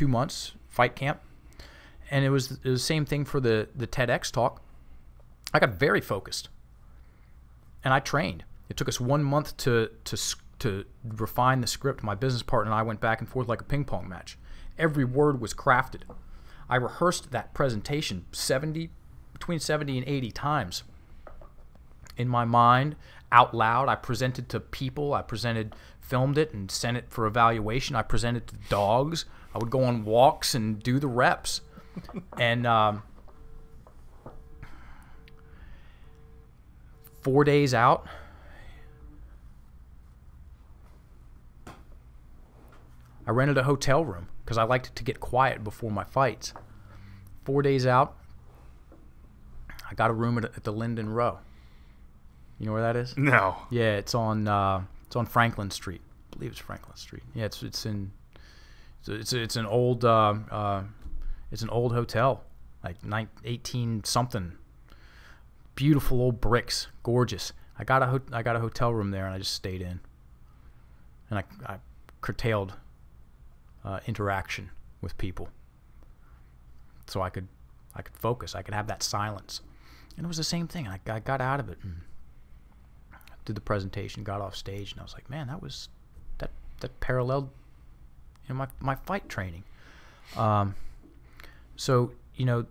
months fight camp, and it was the same thing for the TEDx talk. I got very focused, and I trained. It took us 1 month to refine the script. My business partner and I went back and forth like a ping pong match. Every word was crafted. I rehearsed that presentation between 70 and 80 times. In my mind, out loud. I presented to people. Filmed it and sent it for evaluation. I presented to dogs. I would go on walks and do the reps. And 4 days out, I rented a hotel room because I liked to get quiet before my fights. 4 days out, I got a room at the Linden Row. You know where that is? No. Yeah, it's on Franklin Street. I believe it's Franklin Street. Yeah, it's an old hotel, like 18 something. Beautiful old bricks, gorgeous. I got a hotel room there, and I just stayed in. And I curtailed interaction with people, so I could focus. I could have that silence, and it was the same thing. I got out of it and did the presentation, got off stage, and I was like, man, that paralleled my fight training. So the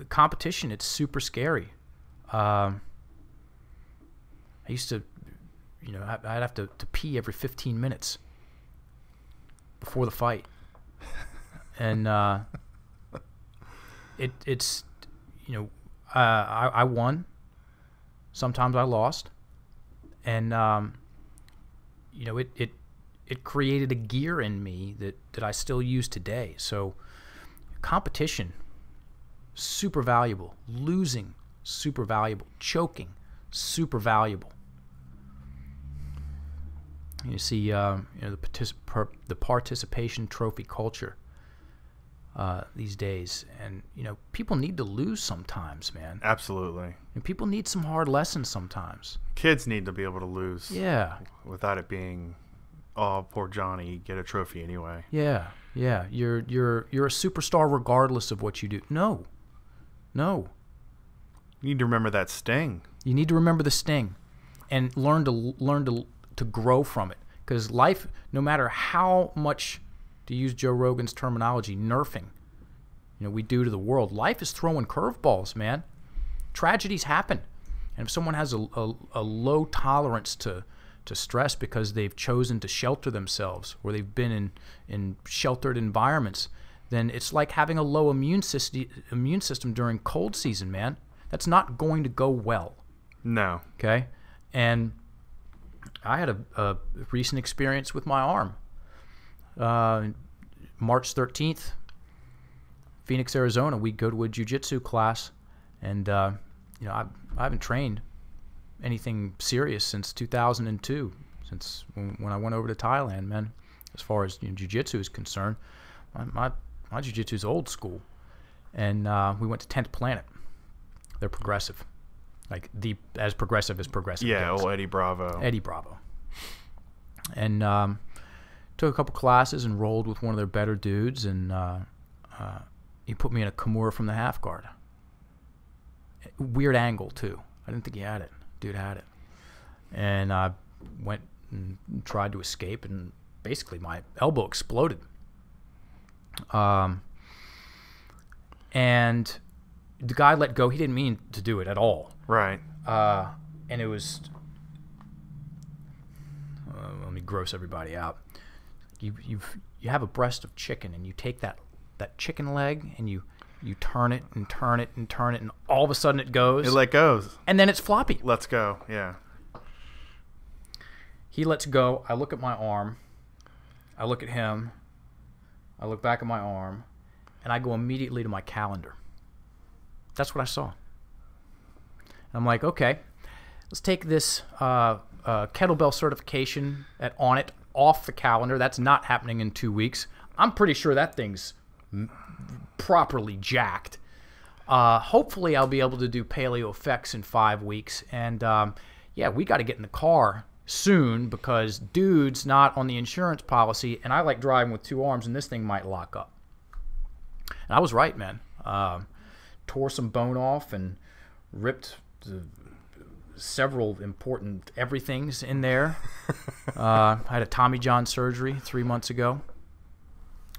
competition, it's super scary. I used to, I'd have to pee every 15 minutes before the fight, and it's I won. Sometimes I lost, and it created a gear in me that I still use today. So competition, super valuable. Losing, super valuable. Choking, super valuable. You see, the participation trophy culture these days, and people need to lose sometimes, man. Absolutely. And people need some hard lessons sometimes. Kids need to be able to lose. Yeah. Without it being, oh, poor Johnny, get a trophy anyway. Yeah, yeah. You're a superstar regardless of what you do. No. You need to remember that sting. You need to remember the sting, and learn to grow from it. Because life, no matter how much, to use Joe Rogan's terminology, nerfing, we do to the world, life is throwing curveballs, man. Tragedies happen, and if someone has a low tolerance to stress because they've chosen to shelter themselves, or they've been in sheltered environments, then it's like having a low immune system during cold season, man. That's not going to go well. No. Okay? And I had a recent experience with my arm. March 13th, Phoenix, Arizona, we go to a jiu-jitsu class, and I haven't trained anything serious since 2002, since when I went over to Thailand, man. As far as jiu-jitsu is concerned, my jiu-jitsu is old school, and we went to 10th Planet. They're progressive, like as progressive as progressive. Yeah, goes. old Eddie Bravo. And took a couple classes, enrolled with one of their better dudes, and he put me in a Kimura from the half guard. Weird angle too. I didn't think he had it. Dude had it, and I went and tried to escape, and basically my elbow exploded. And the guy let go. He didn't mean to do it at all. Right. And it was. Let me gross everybody out. you have a breast of chicken, and you take that chicken leg and you turn it and turn it and turn it, and all of a sudden it goes. It let goes. And then it's floppy. Let's go. Yeah. He lets go. I look at my arm. I look at him. I look back at my arm, and I go immediately to my calendar. That's what I saw. I'm like, okay, let's take this kettlebell certification at On It off the calendar. That's not happening in 2 weeks. I'm pretty sure that thing's properly jacked. Hopefully I'll be able to do paleo effects in 5 weeks. And yeah, we got to get in the car soon, because dude's not on the insurance policy, and I like driving with 2 arms, and this thing might lock up. And I was right, man. Tore some bone off and ripped several important everythings in there. I had a Tommy John surgery 3 months ago,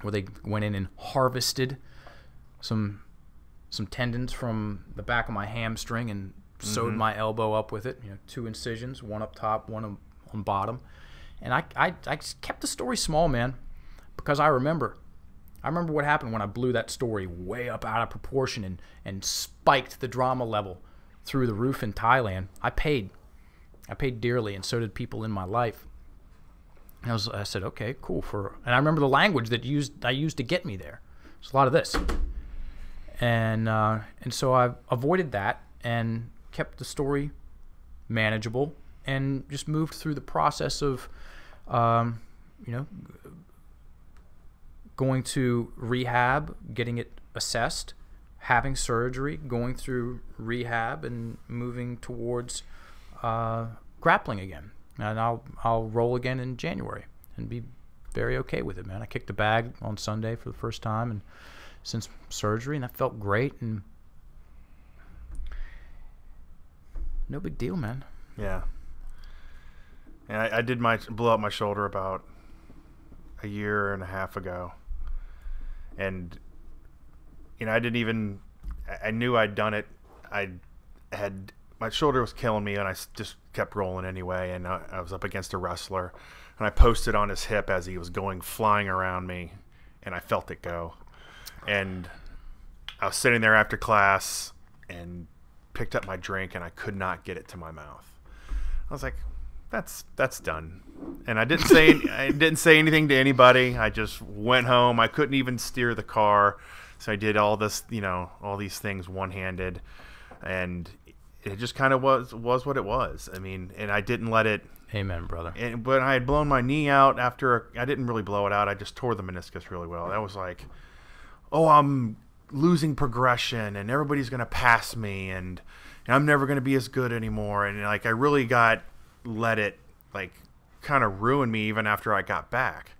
where they went in and harvested some tendons from the back of my hamstring and sewed my elbow up with it. 2 incisions, one up top, one on bottom. And I kept the story small, man, because I remember what happened when I blew that story way up out of proportion and spiked the drama level through the roof in Thailand. I paid dearly, and so did people in my life. And I said, okay, cool. And I remember the language that I used to get me there. There's a lot of this. And so I avoided that and kept the story manageable, and just moved through the process of, going to rehab, getting it assessed, having surgery, going through rehab, and moving towards grappling again. And I'll roll again in January and be very okay with it, man. I kicked a bag on Sunday for the first time and since surgery, and that felt great, and no big deal, man. Yeah. And I did blow up my shoulder about a year and a half ago. And, I knew I'd done it. My shoulder was killing me, and I just kept rolling anyway. And I was up against a wrestler, and I posted on his hip as he was flying around me, and I felt it go. And I was sitting there after class and picked up my drink, and I could not get it to my mouth. I was like, that's done. And I didn't say anything to anybody. I just went home. I couldn't even steer the car, so I did all this, all these things one-handed, and it just kind of was what it was. I mean, and I didn't let it. Amen, brother. But I had blown my knee out I didn't really blow it out. I just tore the meniscus really well. That was like, oh, I'm losing progression, and everybody's going to pass me, and I'm never going to be as good anymore. And I really let it kind of ruin me even after I got back.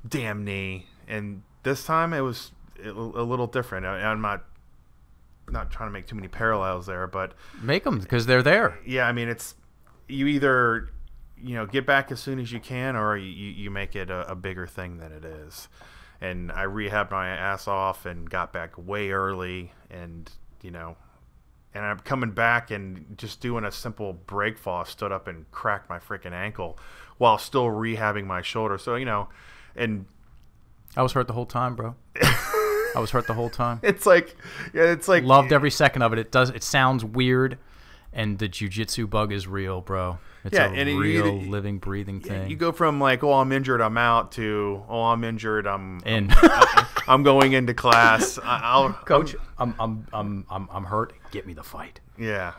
Damn knee. And this time it was a little different. I'm not trying to make too many parallels there, but make them, because they're there. Yeah, I mean, it's you either get back as soon as you can, or you make it a bigger thing than it is. And I rehabbed my ass off and got back way early, and and I'm coming back and just doing a simple brake fall. I stood up and cracked my freaking ankle while still rehabbing my shoulder. So, and I was hurt the whole time, bro. I was hurt the whole time. It's like loved every second of it. It sounds weird, and the jiu-jitsu bug is real, bro. It's a real living, breathing thing. You go from I'm injured, I'm out, to I'm injured, I'm in. I'm going into class. Coach, I'm hurt. Get me the fight. Yeah,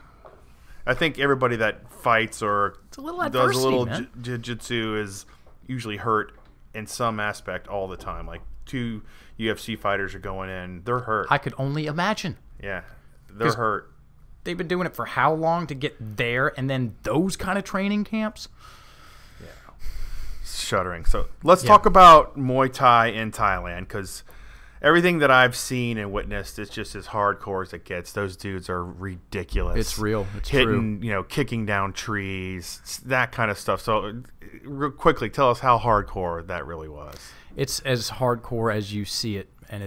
I think everybody that fights or does a little jiu-jitsu is usually hurt in some aspect all the time. Like 2 UFC fighters are going in, they're hurt. I could only imagine. Yeah, they're hurt. They've been doing it for how long to get there, and then those kind of training camps? Yeah. Shuddering. So let's talk about Muay Thai in Thailand, because everything that I've seen and witnessed, it's just as hardcore as it gets. Those dudes are ridiculous. It's real. It's hitting, true. Kicking down trees, that kind of stuff. So real quickly, tell us how hardcore that really was. It's as hardcore as you see it, and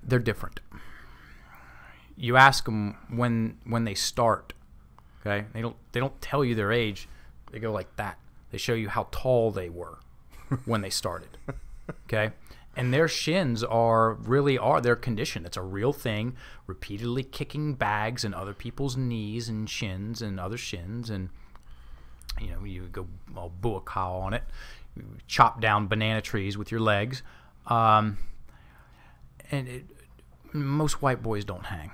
they're different. You ask them when they start, okay? They don't tell you their age. They go like that. They show you how tall they were when they started. Okay? And their shins they're conditioned. It's a real thing, repeatedly kicking bags in other people's knees and shins and other shins. And, you go all buakaw on it. You chop down banana trees with your legs. Most white boys don't hang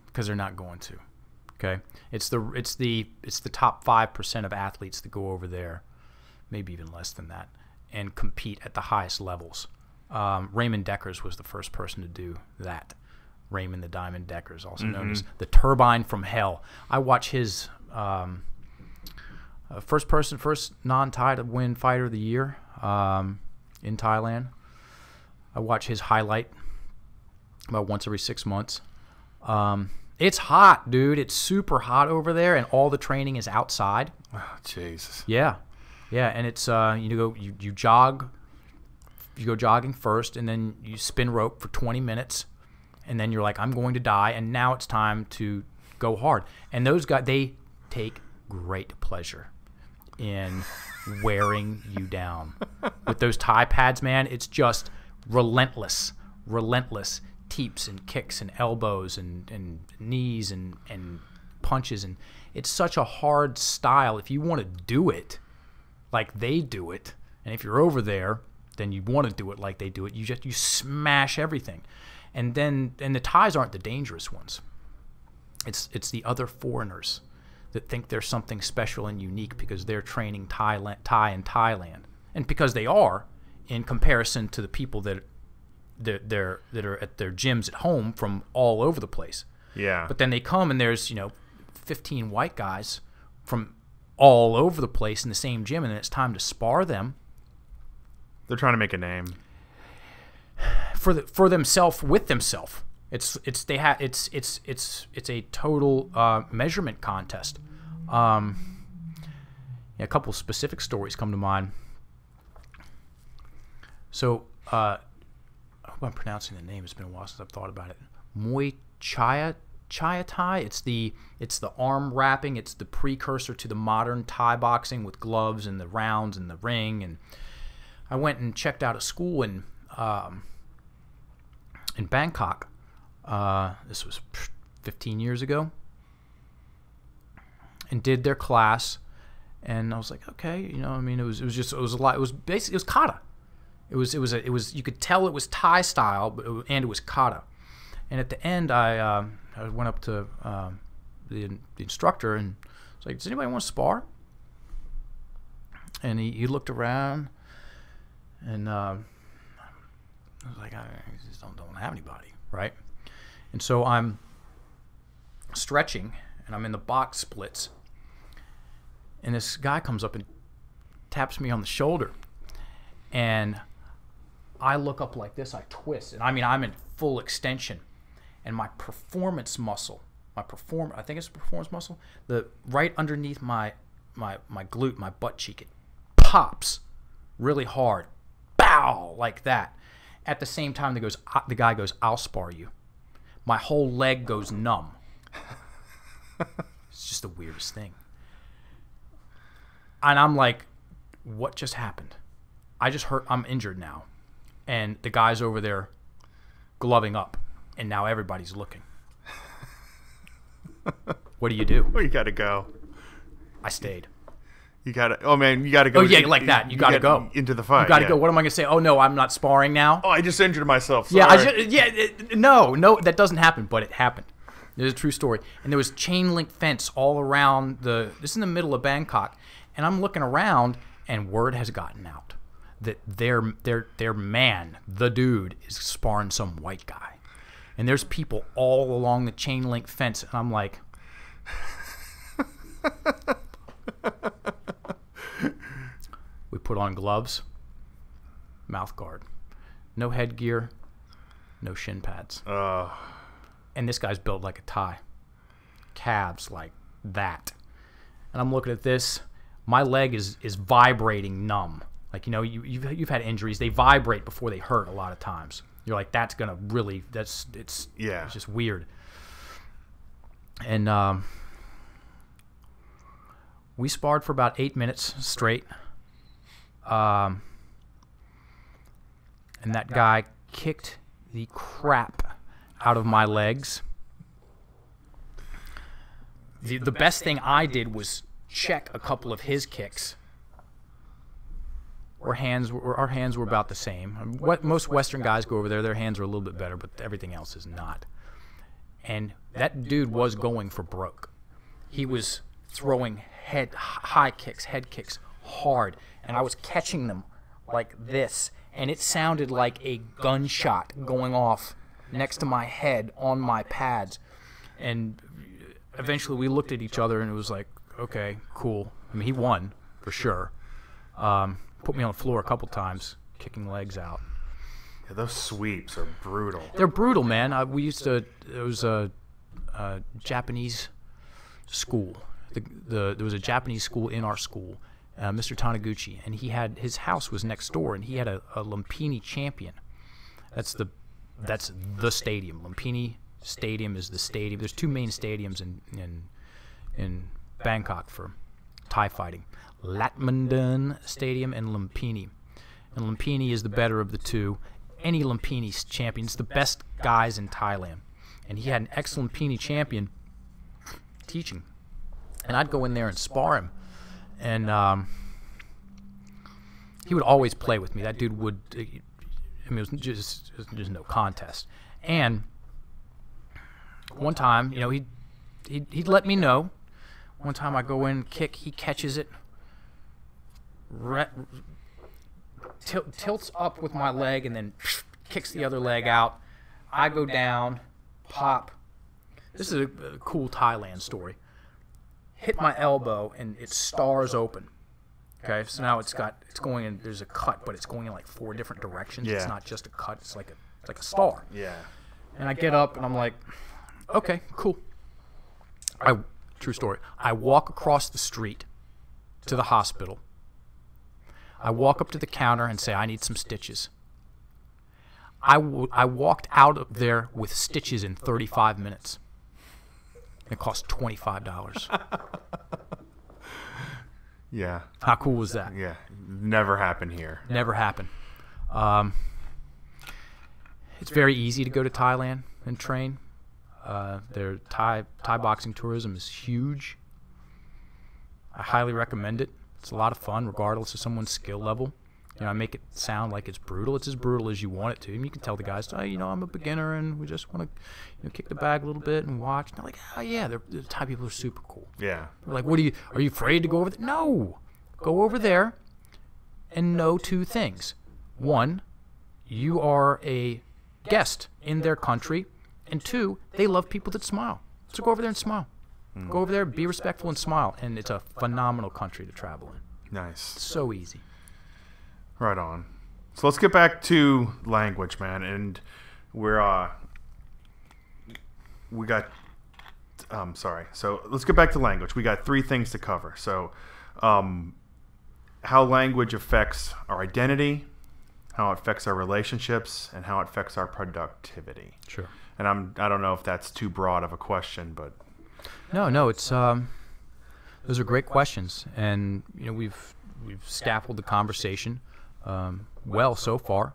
because they're not going to. Okay? It's the top 5% of athletes that go over there, maybe even less than that, and compete at the highest levels. Raymond Deckers was the first person to do that. Raymond the Diamond Deckers, also known as the Turbine from Hell. I watch his first non-Thai to win Fighter of the Year in Thailand. I watch his highlight about once every 6 months. It's hot, dude. It's super hot over there, and all the training is outside. Oh, Jesus. Yeah, and it's you jog. You go jogging first, and then you spin rope for 20 minutes, and then you're like, I'm going to die, and now it's time to go hard. And those guys, they take great pleasure in wearing you down. With those Thai pads, man, it's just relentless teeps and kicks and elbows and knees and punches. And it's such a hard style. If you want to do it like they do it, and if you're over there, then you want to do it like they do it. You smash everything. And the Thais aren't the dangerous ones. It's the other foreigners that think they're something special and unique because they're training Thai in Thailand. And because they are, in comparison to the people that are at their gyms at home from all over the place. Yeah. But then they come and there's 15 white guys from all over the place in the same gym, and then it's time to spar them. They're trying to make a name for themselves with themselves. It's a total measurement contest. A couple specific stories come to mind. So I hope I'm pronouncing the name. It's been a while since I've thought about it. Muay Thai. It's the arm wrapping. It's the precursor to the modern Thai boxing with gloves and the rounds and the ring. And I went and checked out a school in Bangkok. This was 15 years ago, and did their class. And I was like, okay, it was a lot. It was basically, it was kata. It was you could tell it was Thai style, and it was kata. And at the end, I went up to the instructor and was like, does anybody want to spar? And he looked around, and I was like, I just don't have anybody, right? And so I'm stretching, and I'm in the box splits, and this guy comes up and taps me on the shoulder, and I look up like this, I twist, and I'm in full extension, and my performance muscle, I think it's a performance muscle, right underneath my glute, my butt cheek, it pops really hard, bow, like that. At the same time, the guy goes, I'll spar you. My whole leg goes numb. It's just the weirdest thing. And I'm like, what just happened? I'm injured now. And the guy's over there gloving up. And now everybody's looking. What do you do? Well, you got to go. I stayed. You got to, oh man, you got to go. Oh yeah, like that. You got to go. Into the fight. You got to go. What am I going to say? Oh no, I'm not sparring now. Oh, I just injured myself. Sorry. No, that doesn't happen, but it happened. It's a true story. And there was chain link fence all around this is in the middle of Bangkok, and I'm looking around, and word has gotten out that their man, the dude, is sparring some white guy. And there's people all along the chain link fence, and I'm like, we put on gloves, mouth guard, no headgear, no shin pads. And this guy's built like a Thai, calves like that. And I'm looking at this. My leg is vibrating numb. Like, you've had injuries. They vibrate before they hurt a lot of times. You're like, it's just weird. And We sparred for about 8 minutes straight. And that guy kicked the crap out of my legs. The best thing I did was check a couple of his kicks. Our hands were about the same. What most Western guys go over there, their hands are a little bit better, but everything else is not. And that dude was going for broke. He was throwing high kicks, head kicks, hard, and I was catching them like this, and it sounded like a gunshot going off next to my head on my pads. And eventually we looked at each other, and it was like, okay, cool. I mean, he won for sure. Put me on the floor a couple times, kicking legs out. Yeah, those sweeps are brutal. They're brutal, man. There was a Japanese school. There was a Japanese school in our school, Mr. Taniguchi, and his house was next door, and he had a Lumpini champion. That's the stadium. Lumpini Stadium is the stadium. There's two main stadiums in Bangkok for Thai fighting. Latmandan Stadium and Lumpini. And Lumpini is the better of the two. Any Lumpini champion's the best guys in Thailand. And he had an ex-Lumpini champion teaching. And I'd go in there and spar him. And he would always play with me. That dude would, it was just no contest. And one time, he'd let me know. One time I go in, kick, he catches it, tilts up with my leg, and then kicks the other leg out. I go down, pop. This is a cool Thailand story. Hit my elbow, and it stars open. Okay, so now it's going in. There's a cut, but it's going in like 4 different directions. Yeah. It's not just a cut. It's like a star. Yeah. And I get up, and I'm like, okay, cool. True story. I walk across the street to the hospital. I walk up to the counter and say, I need some stitches. I walked out of there with stitches in 35 minutes. It cost $25. Yeah. How cool was that? Yeah. Never happened here. Never happened. It's very easy to go to Thailand and train. Their Thai boxing tourism is huge. I highly recommend it. It's a lot of fun, regardless of someone's skill level. I make it sound like it's brutal. It's as brutal as you want it to. And you can tell the guys, I'm a beginner, and we just want to, kick the bag a little bit and watch. And they're like, oh yeah, the Thai people are super cool. Yeah. They're like, are you afraid to go over there? No, go over there and know 2 things. 1, you are a guest in their country, and 2, they love people that smile. So go over there and smile. Go over there, be respectful, and smile. And it's a phenomenal country to travel in. Nice. So easy. Right on. So let's get back to language, man. And So let's get back to language. We got 3 things to cover. So, how language affects our identity, how it affects our relationships, and how it affects our productivity. Sure. And I don't know if that's too broad of a question, but No, it's those are great questions, and we've scaffolded the conversation well so far.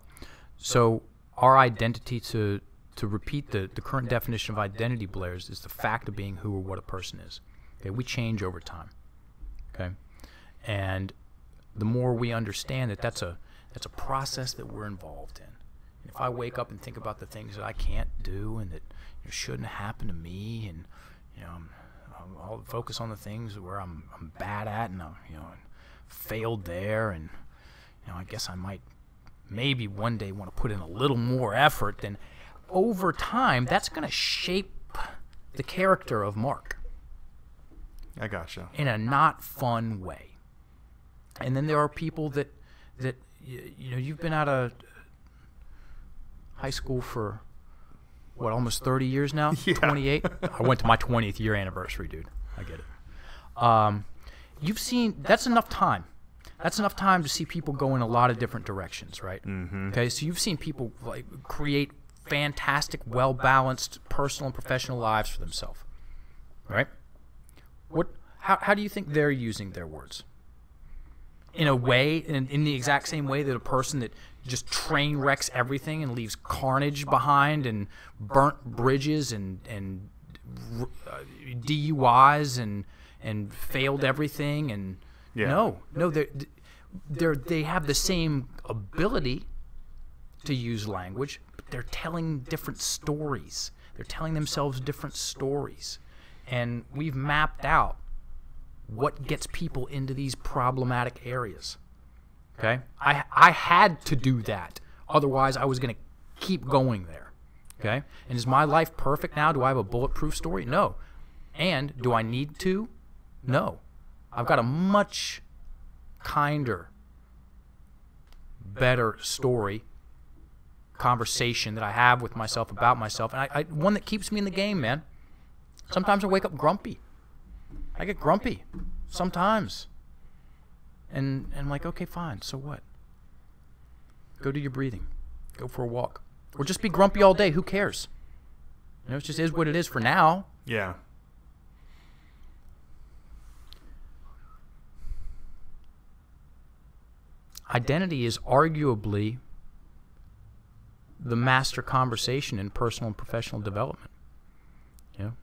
So our identity, to repeat the current definition of identity, Blair, is the fact of being who or what a person is. Okay, we change over time. Okay, and the more we understand that that's a process that we're involved in. If I wake up and think about the things that I can't do and that shouldn't happen to me, and I'll focus on the things where I'm bad at, and failed there, and I guess I might maybe one day want to put in a little more effort, then over time that's going to shape the character of Mark. I gotcha. In a not fun way. And then there are people that you've been out of high school for what, almost 30 years now? Yeah. 28? I went to my 20th year anniversary, dude. I get it. You've seen, that's enough time. That's enough time to see people go in a lot of different directions, right? Mm-hmm. Okay, so you've seen people create fantastic, well-balanced personal and professional lives for themselves, right? How do you think they're using their words? In a way, in the exact same way that a person that just train wrecks everything and leaves carnage behind and burnt bridges and DUIs and failed everything and no, they have the same ability to use language, but they're telling different stories. They're telling themselves different stories, and we've mapped out what gets people into these problematic areas. Okay? I had to do that. Otherwise, I was going to keep going there. Okay? And is my life perfect now? Do I have a bulletproof story? No. And do I need to? No. I've got a much kinder, better story, conversation that I have with myself about myself, and I one that keeps me in the game, man. Sometimes I wake up grumpy. I get grumpy sometimes. And I'm like, okay, fine, so what? Go do your breathing. Go for a walk. Or just be grumpy all day. Who cares? You know, it just is what it is for now. Yeah. Identity is arguably the master conversation in personal and professional development. You know,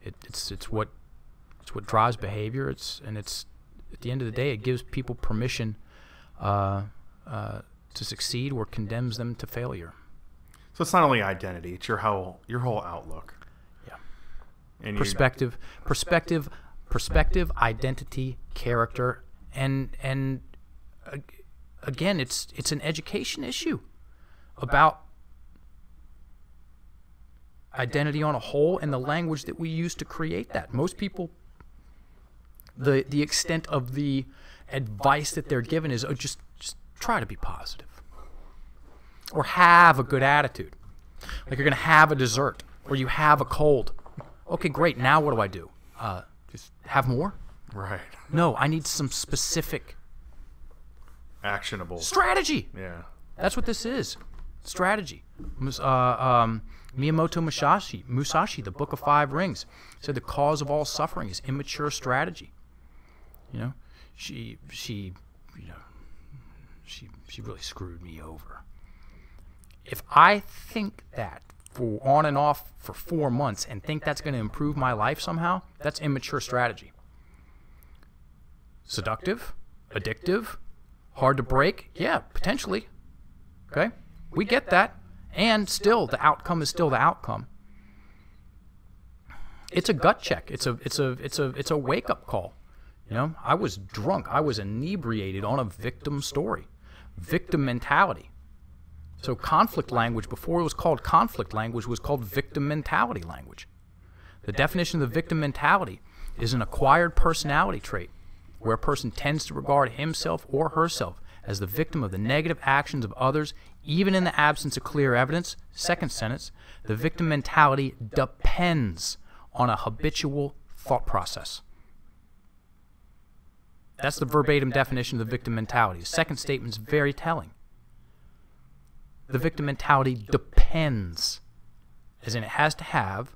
it's what drives behavior. It's at the end of the day, it gives people permission to succeed or condemns them to failure. So it's not only identity; it's your whole outlook. Yeah. And perspective, identity, character, and again, it's an education issue about identity on a whole and the language that we use to create that. Most people, the extent of the advice that they're given is just try to be positive or have a good attitude. Like you're going to have a dessert or you have a cold. Okay, great. Now what do I do? Just have more? Right. No, I need some specific actionable strategy. Yeah. That's what this is. Strategy. Miyamoto Musashi, the Book of Five Rings, said the cause of all suffering is immature strategy. You know, she really screwed me over. If I think that for on and off for 4 months and think that's going to improve my life somehow, that's immature strategy. Seductive, addictive, hard to break, yeah, potentially. Okay, we get that. And still, the outcome is still the outcome. It's a gut check. It's a wake up call. You know, I was drunk. I was inebriated on a victim story, victim mentality. So conflict language, before it was called conflict language, was called victim mentality language. The definition of the victim mentality is an acquired personality trait where a person tends to regard himself or herself as the victim of the negative actions of others, even in the absence of clear evidence. Second sentence, the victim mentality depends on a habitual thought process. That's the verbatim definition of the victim mentality. The second statement is very telling. The victim mentality depends, as in it has to have,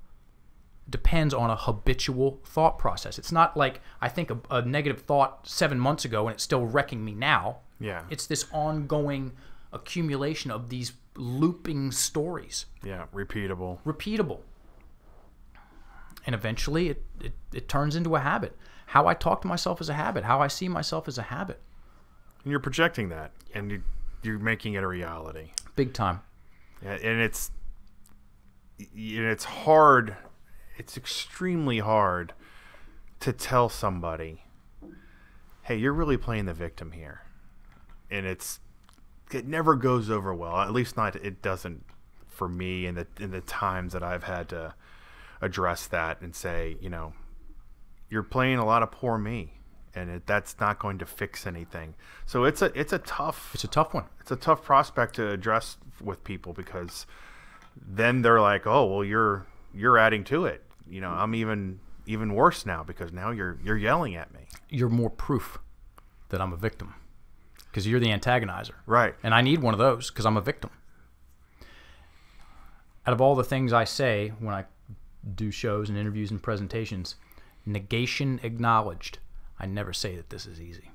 depends on a habitual thought process. It's not like I think a negative thought 7 months ago and it's still wrecking me now. Yeah. It's this ongoing accumulation of these looping stories. Yeah, repeatable. And eventually it turns into a habit. How I talk to myself is a habit. How I see myself is a habit. And you're projecting that, and you're making it a reality. Big time. Yeah, and it's hard. It's extremely hard to tell somebody, hey, you're really playing the victim here. And it never goes over well. At least it doesn't for me in the times that I've had to address that and say, you know, you're playing a lot of poor me, and that's not going to fix anything. So it's a tough one. It's a tough prospect to address with people, because then they're like, oh, well, you're adding to it. You know, I'm even worse now because now you're yelling at me. You're more proof that I'm a victim. Because you're the antagonizer. Right. And I need one of those because I'm a victim. Out of all the things I say when I do shows and interviews and presentations, Negation acknowledged. I never say that this is easy.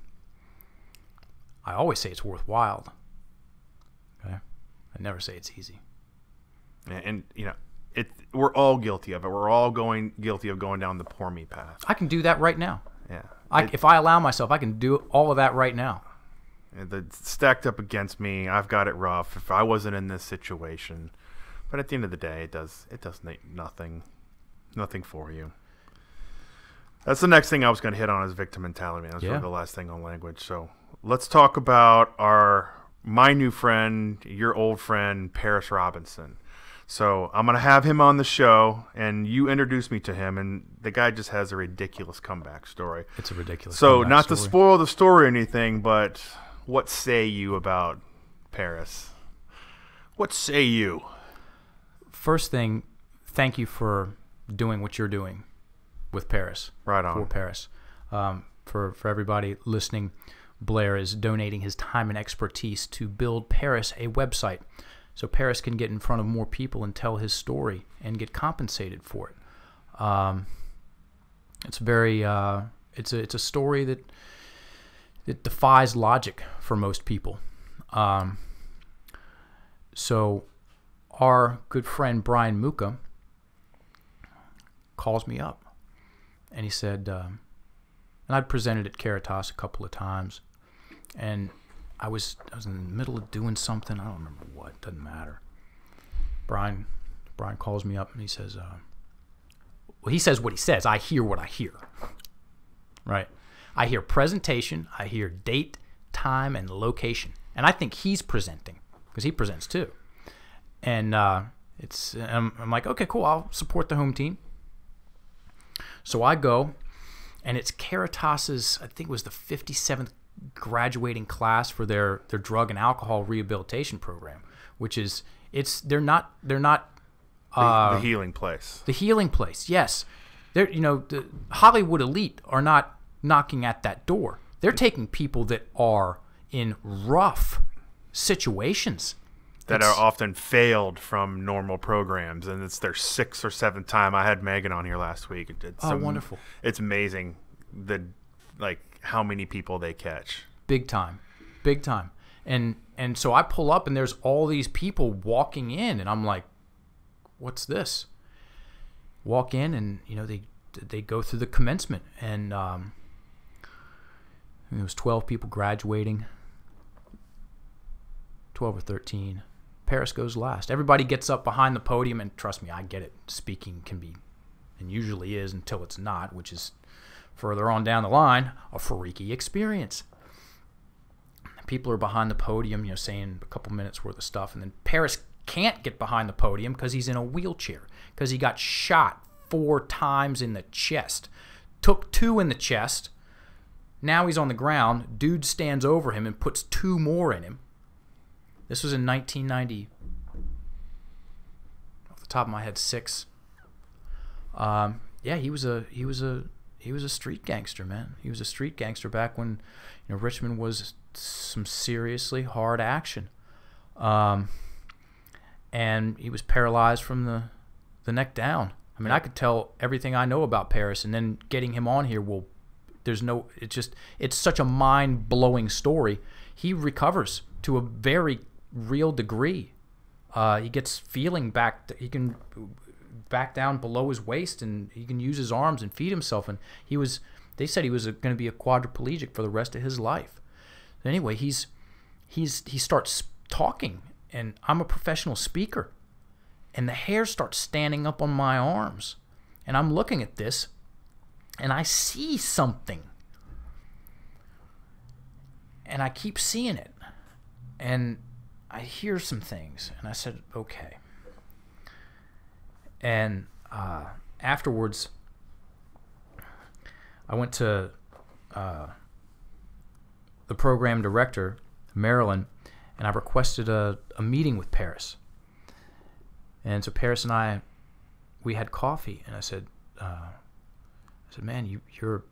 I always say it's worthwhile. Okay? I never say it's easy. And you know, we're all guilty of it. We're all guilty of going down the poor me path. I can do that right now. Yeah. If I allow myself, I can do all of that right now. Stacked up against me, I've got it rough. If I wasn't in this situation, but at the end of the day, it does nothing for you. That's the next thing I was going to hit on is victim mentality. That's really the last thing on language. So let's talk about my new friend, your old friend, Paris Robinson. So I'm going to have him on the show, and you introduce me to him, and the guy just has a ridiculous comeback story. It's a ridiculous So comeback not story. to spoil the story or anything, but what say you about Paris? What say you? First thing, thank you for doing what you're doing with Paris. Right on. For Paris. For everybody listening, Blair is donating his time and expertise to build Paris a website so Paris can get in front of more people and tell his story and get compensated for it. It's very it's a story that defies logic for most people. So our good friend Brian Muka calls me up, and he said, and I'd presented at Caritas a couple of times, and I was in the middle of doing something. I don't remember what. Doesn't matter. Brian calls me up, and he says, well, he says what he says. I hear what I hear. Right? I hear presentation. I hear date, time, and location. And I think he's presenting because he presents too. And I'm like, okay, cool. I'll support the home team. So I go, and it's Caritas's, I think it was the 57th graduating class for their drug and alcohol rehabilitation program, which is they're not The healing place. The healing place, yes. They're the Hollywood elite are not knocking at that door. They're taking people that are in rough situations That are often failed from normal programs, and it's their 6th or 7th time. I had Megan on here last week. It's wonderful. It's amazing how many people they catch. Big time. And so I pull up, and there's all these people walking in, and I'm like, what's this? Walk in, and they go through the commencement, and there was 12 people graduating, 12 or 13. Paris goes last. Everybody gets up behind the podium, and trust me, I get it. Speaking can be, and usually is until it's not, which is further on down the line, a freaky experience. People are behind the podium, saying a couple minutes worth of stuff, and then Paris can't get behind the podium because he's in a wheelchair, because he got shot 4 times in the chest. Took 2 in the chest. Now he's on the ground. Dude stands over him and puts 2 more in him. This was in 1990. Off the top of my head, 6. Yeah, he was a street gangster, man. He was a street gangster back when Richmond was some seriously hard action. And he was paralyzed from the neck down. I mean, I could tell everything I know about Paris, and then getting him on here it's such a mind-blowing story. He recovers to a very real degree. He gets feeling back. He can back down below his waist, and he can use his arms and feed himself. And they said he was going to be a quadriplegic for the rest of his life. Anyway, he starts talking, and I'm a professional speaker, and the hair starts standing up on my arms, and I'm looking at this, and I see something, and I keep seeing it, and I hear some things, and I said, okay. And afterwards, I went to the program director, Marilyn, and I requested a meeting with Paris. And so Paris and we had coffee, and I said, man, you're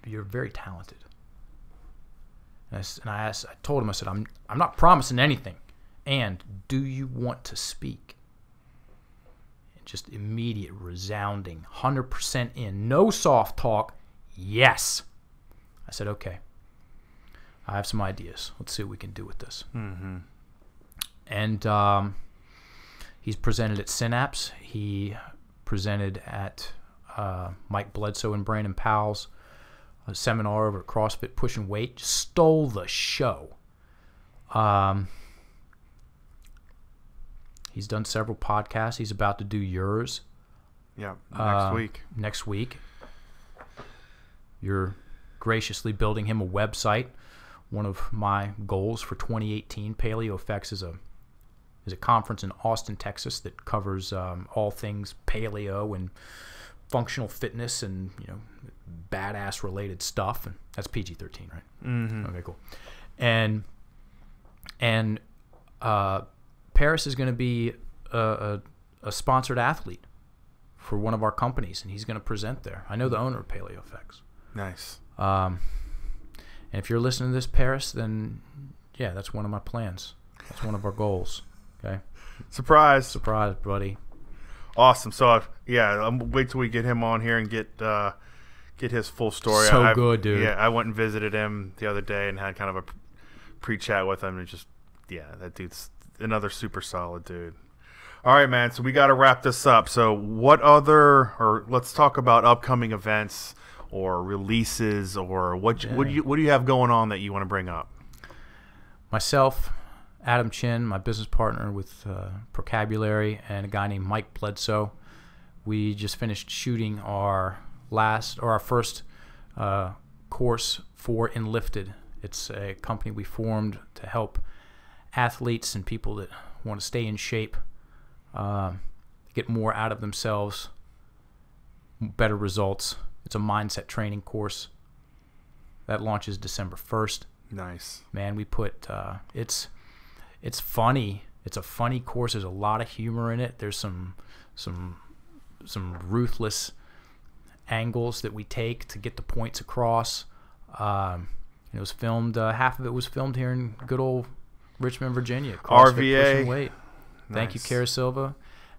very talented. And I told him, I said, I'm not promising anything. And do you want to speak? And just immediate, resounding, 100% in, no soft talk, yes. I said, okay, I have some ideas. Let's see what we can do with this. Mm-hmm. And he's presented at Synapse. He presented at Mike Bledsoe and Brandon Powell's seminar over at CrossFit Pushing Weight. Just stole the show. He's done several podcasts. He's about to do yours. Yeah, next week. Next week. You're graciously building him a website. One of my goals for 2018, Paleo Effects is a conference in Austin, Texas that covers all things paleo and functional fitness and badass related stuff. And that's PG-13, right? Mm-hmm. Okay, cool. And Paris is going to be a sponsored athlete for one of our companies, and he's going to present there. I know the owner of Paleo Effects. Nice. And if you're listening to this, Paris, then yeah, that's one of my plans. That's one of our goals. Okay. Surprise, buddy. Awesome. So I'm wait till we get him on here and get his full story. So good, dude. Yeah, I went and visited him the other day and had kind of a pre-chat with him, and that dude's another super solid dude. All right, man. So we got to wrap this up. So let's talk about upcoming events or releases, or what do you have going on that you want to bring up? Myself, Adam Chin, my business partner with Procabulary, and a guy named Mike Bledsoe. We just finished shooting our first course for Enlifted. It's a company we formed to help athletes and people that want to stay in shape get more out of themselves, better results. It's a mindset training course that launches December 1st. Nice. Man, we put it's funny. It's a funny course. There's a lot of humor in it. There's some ruthless angles that we take to get the points across. It was filmed. Half of it was filmed here in good old Richmond, Virginia. RVA. Pushing Weight. Thank you, Nice. Kara Silva,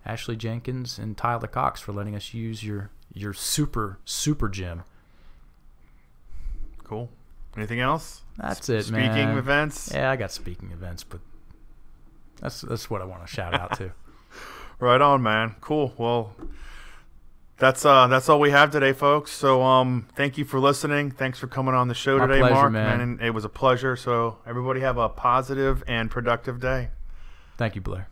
Ashley Jenkins, and Tyler Cox for letting us use your super gym. Cool. Anything else? That's it, man. Speaking events? Yeah, I got speaking events, but that's what I want to shout out to. Right on, man. Cool. Well, that's all we have today, folks. So thank you for listening. Thanks for coming on the show My today, pleasure, Mark. man. And it was a pleasure. So everybody have a positive and productive day. Thank you, Blair.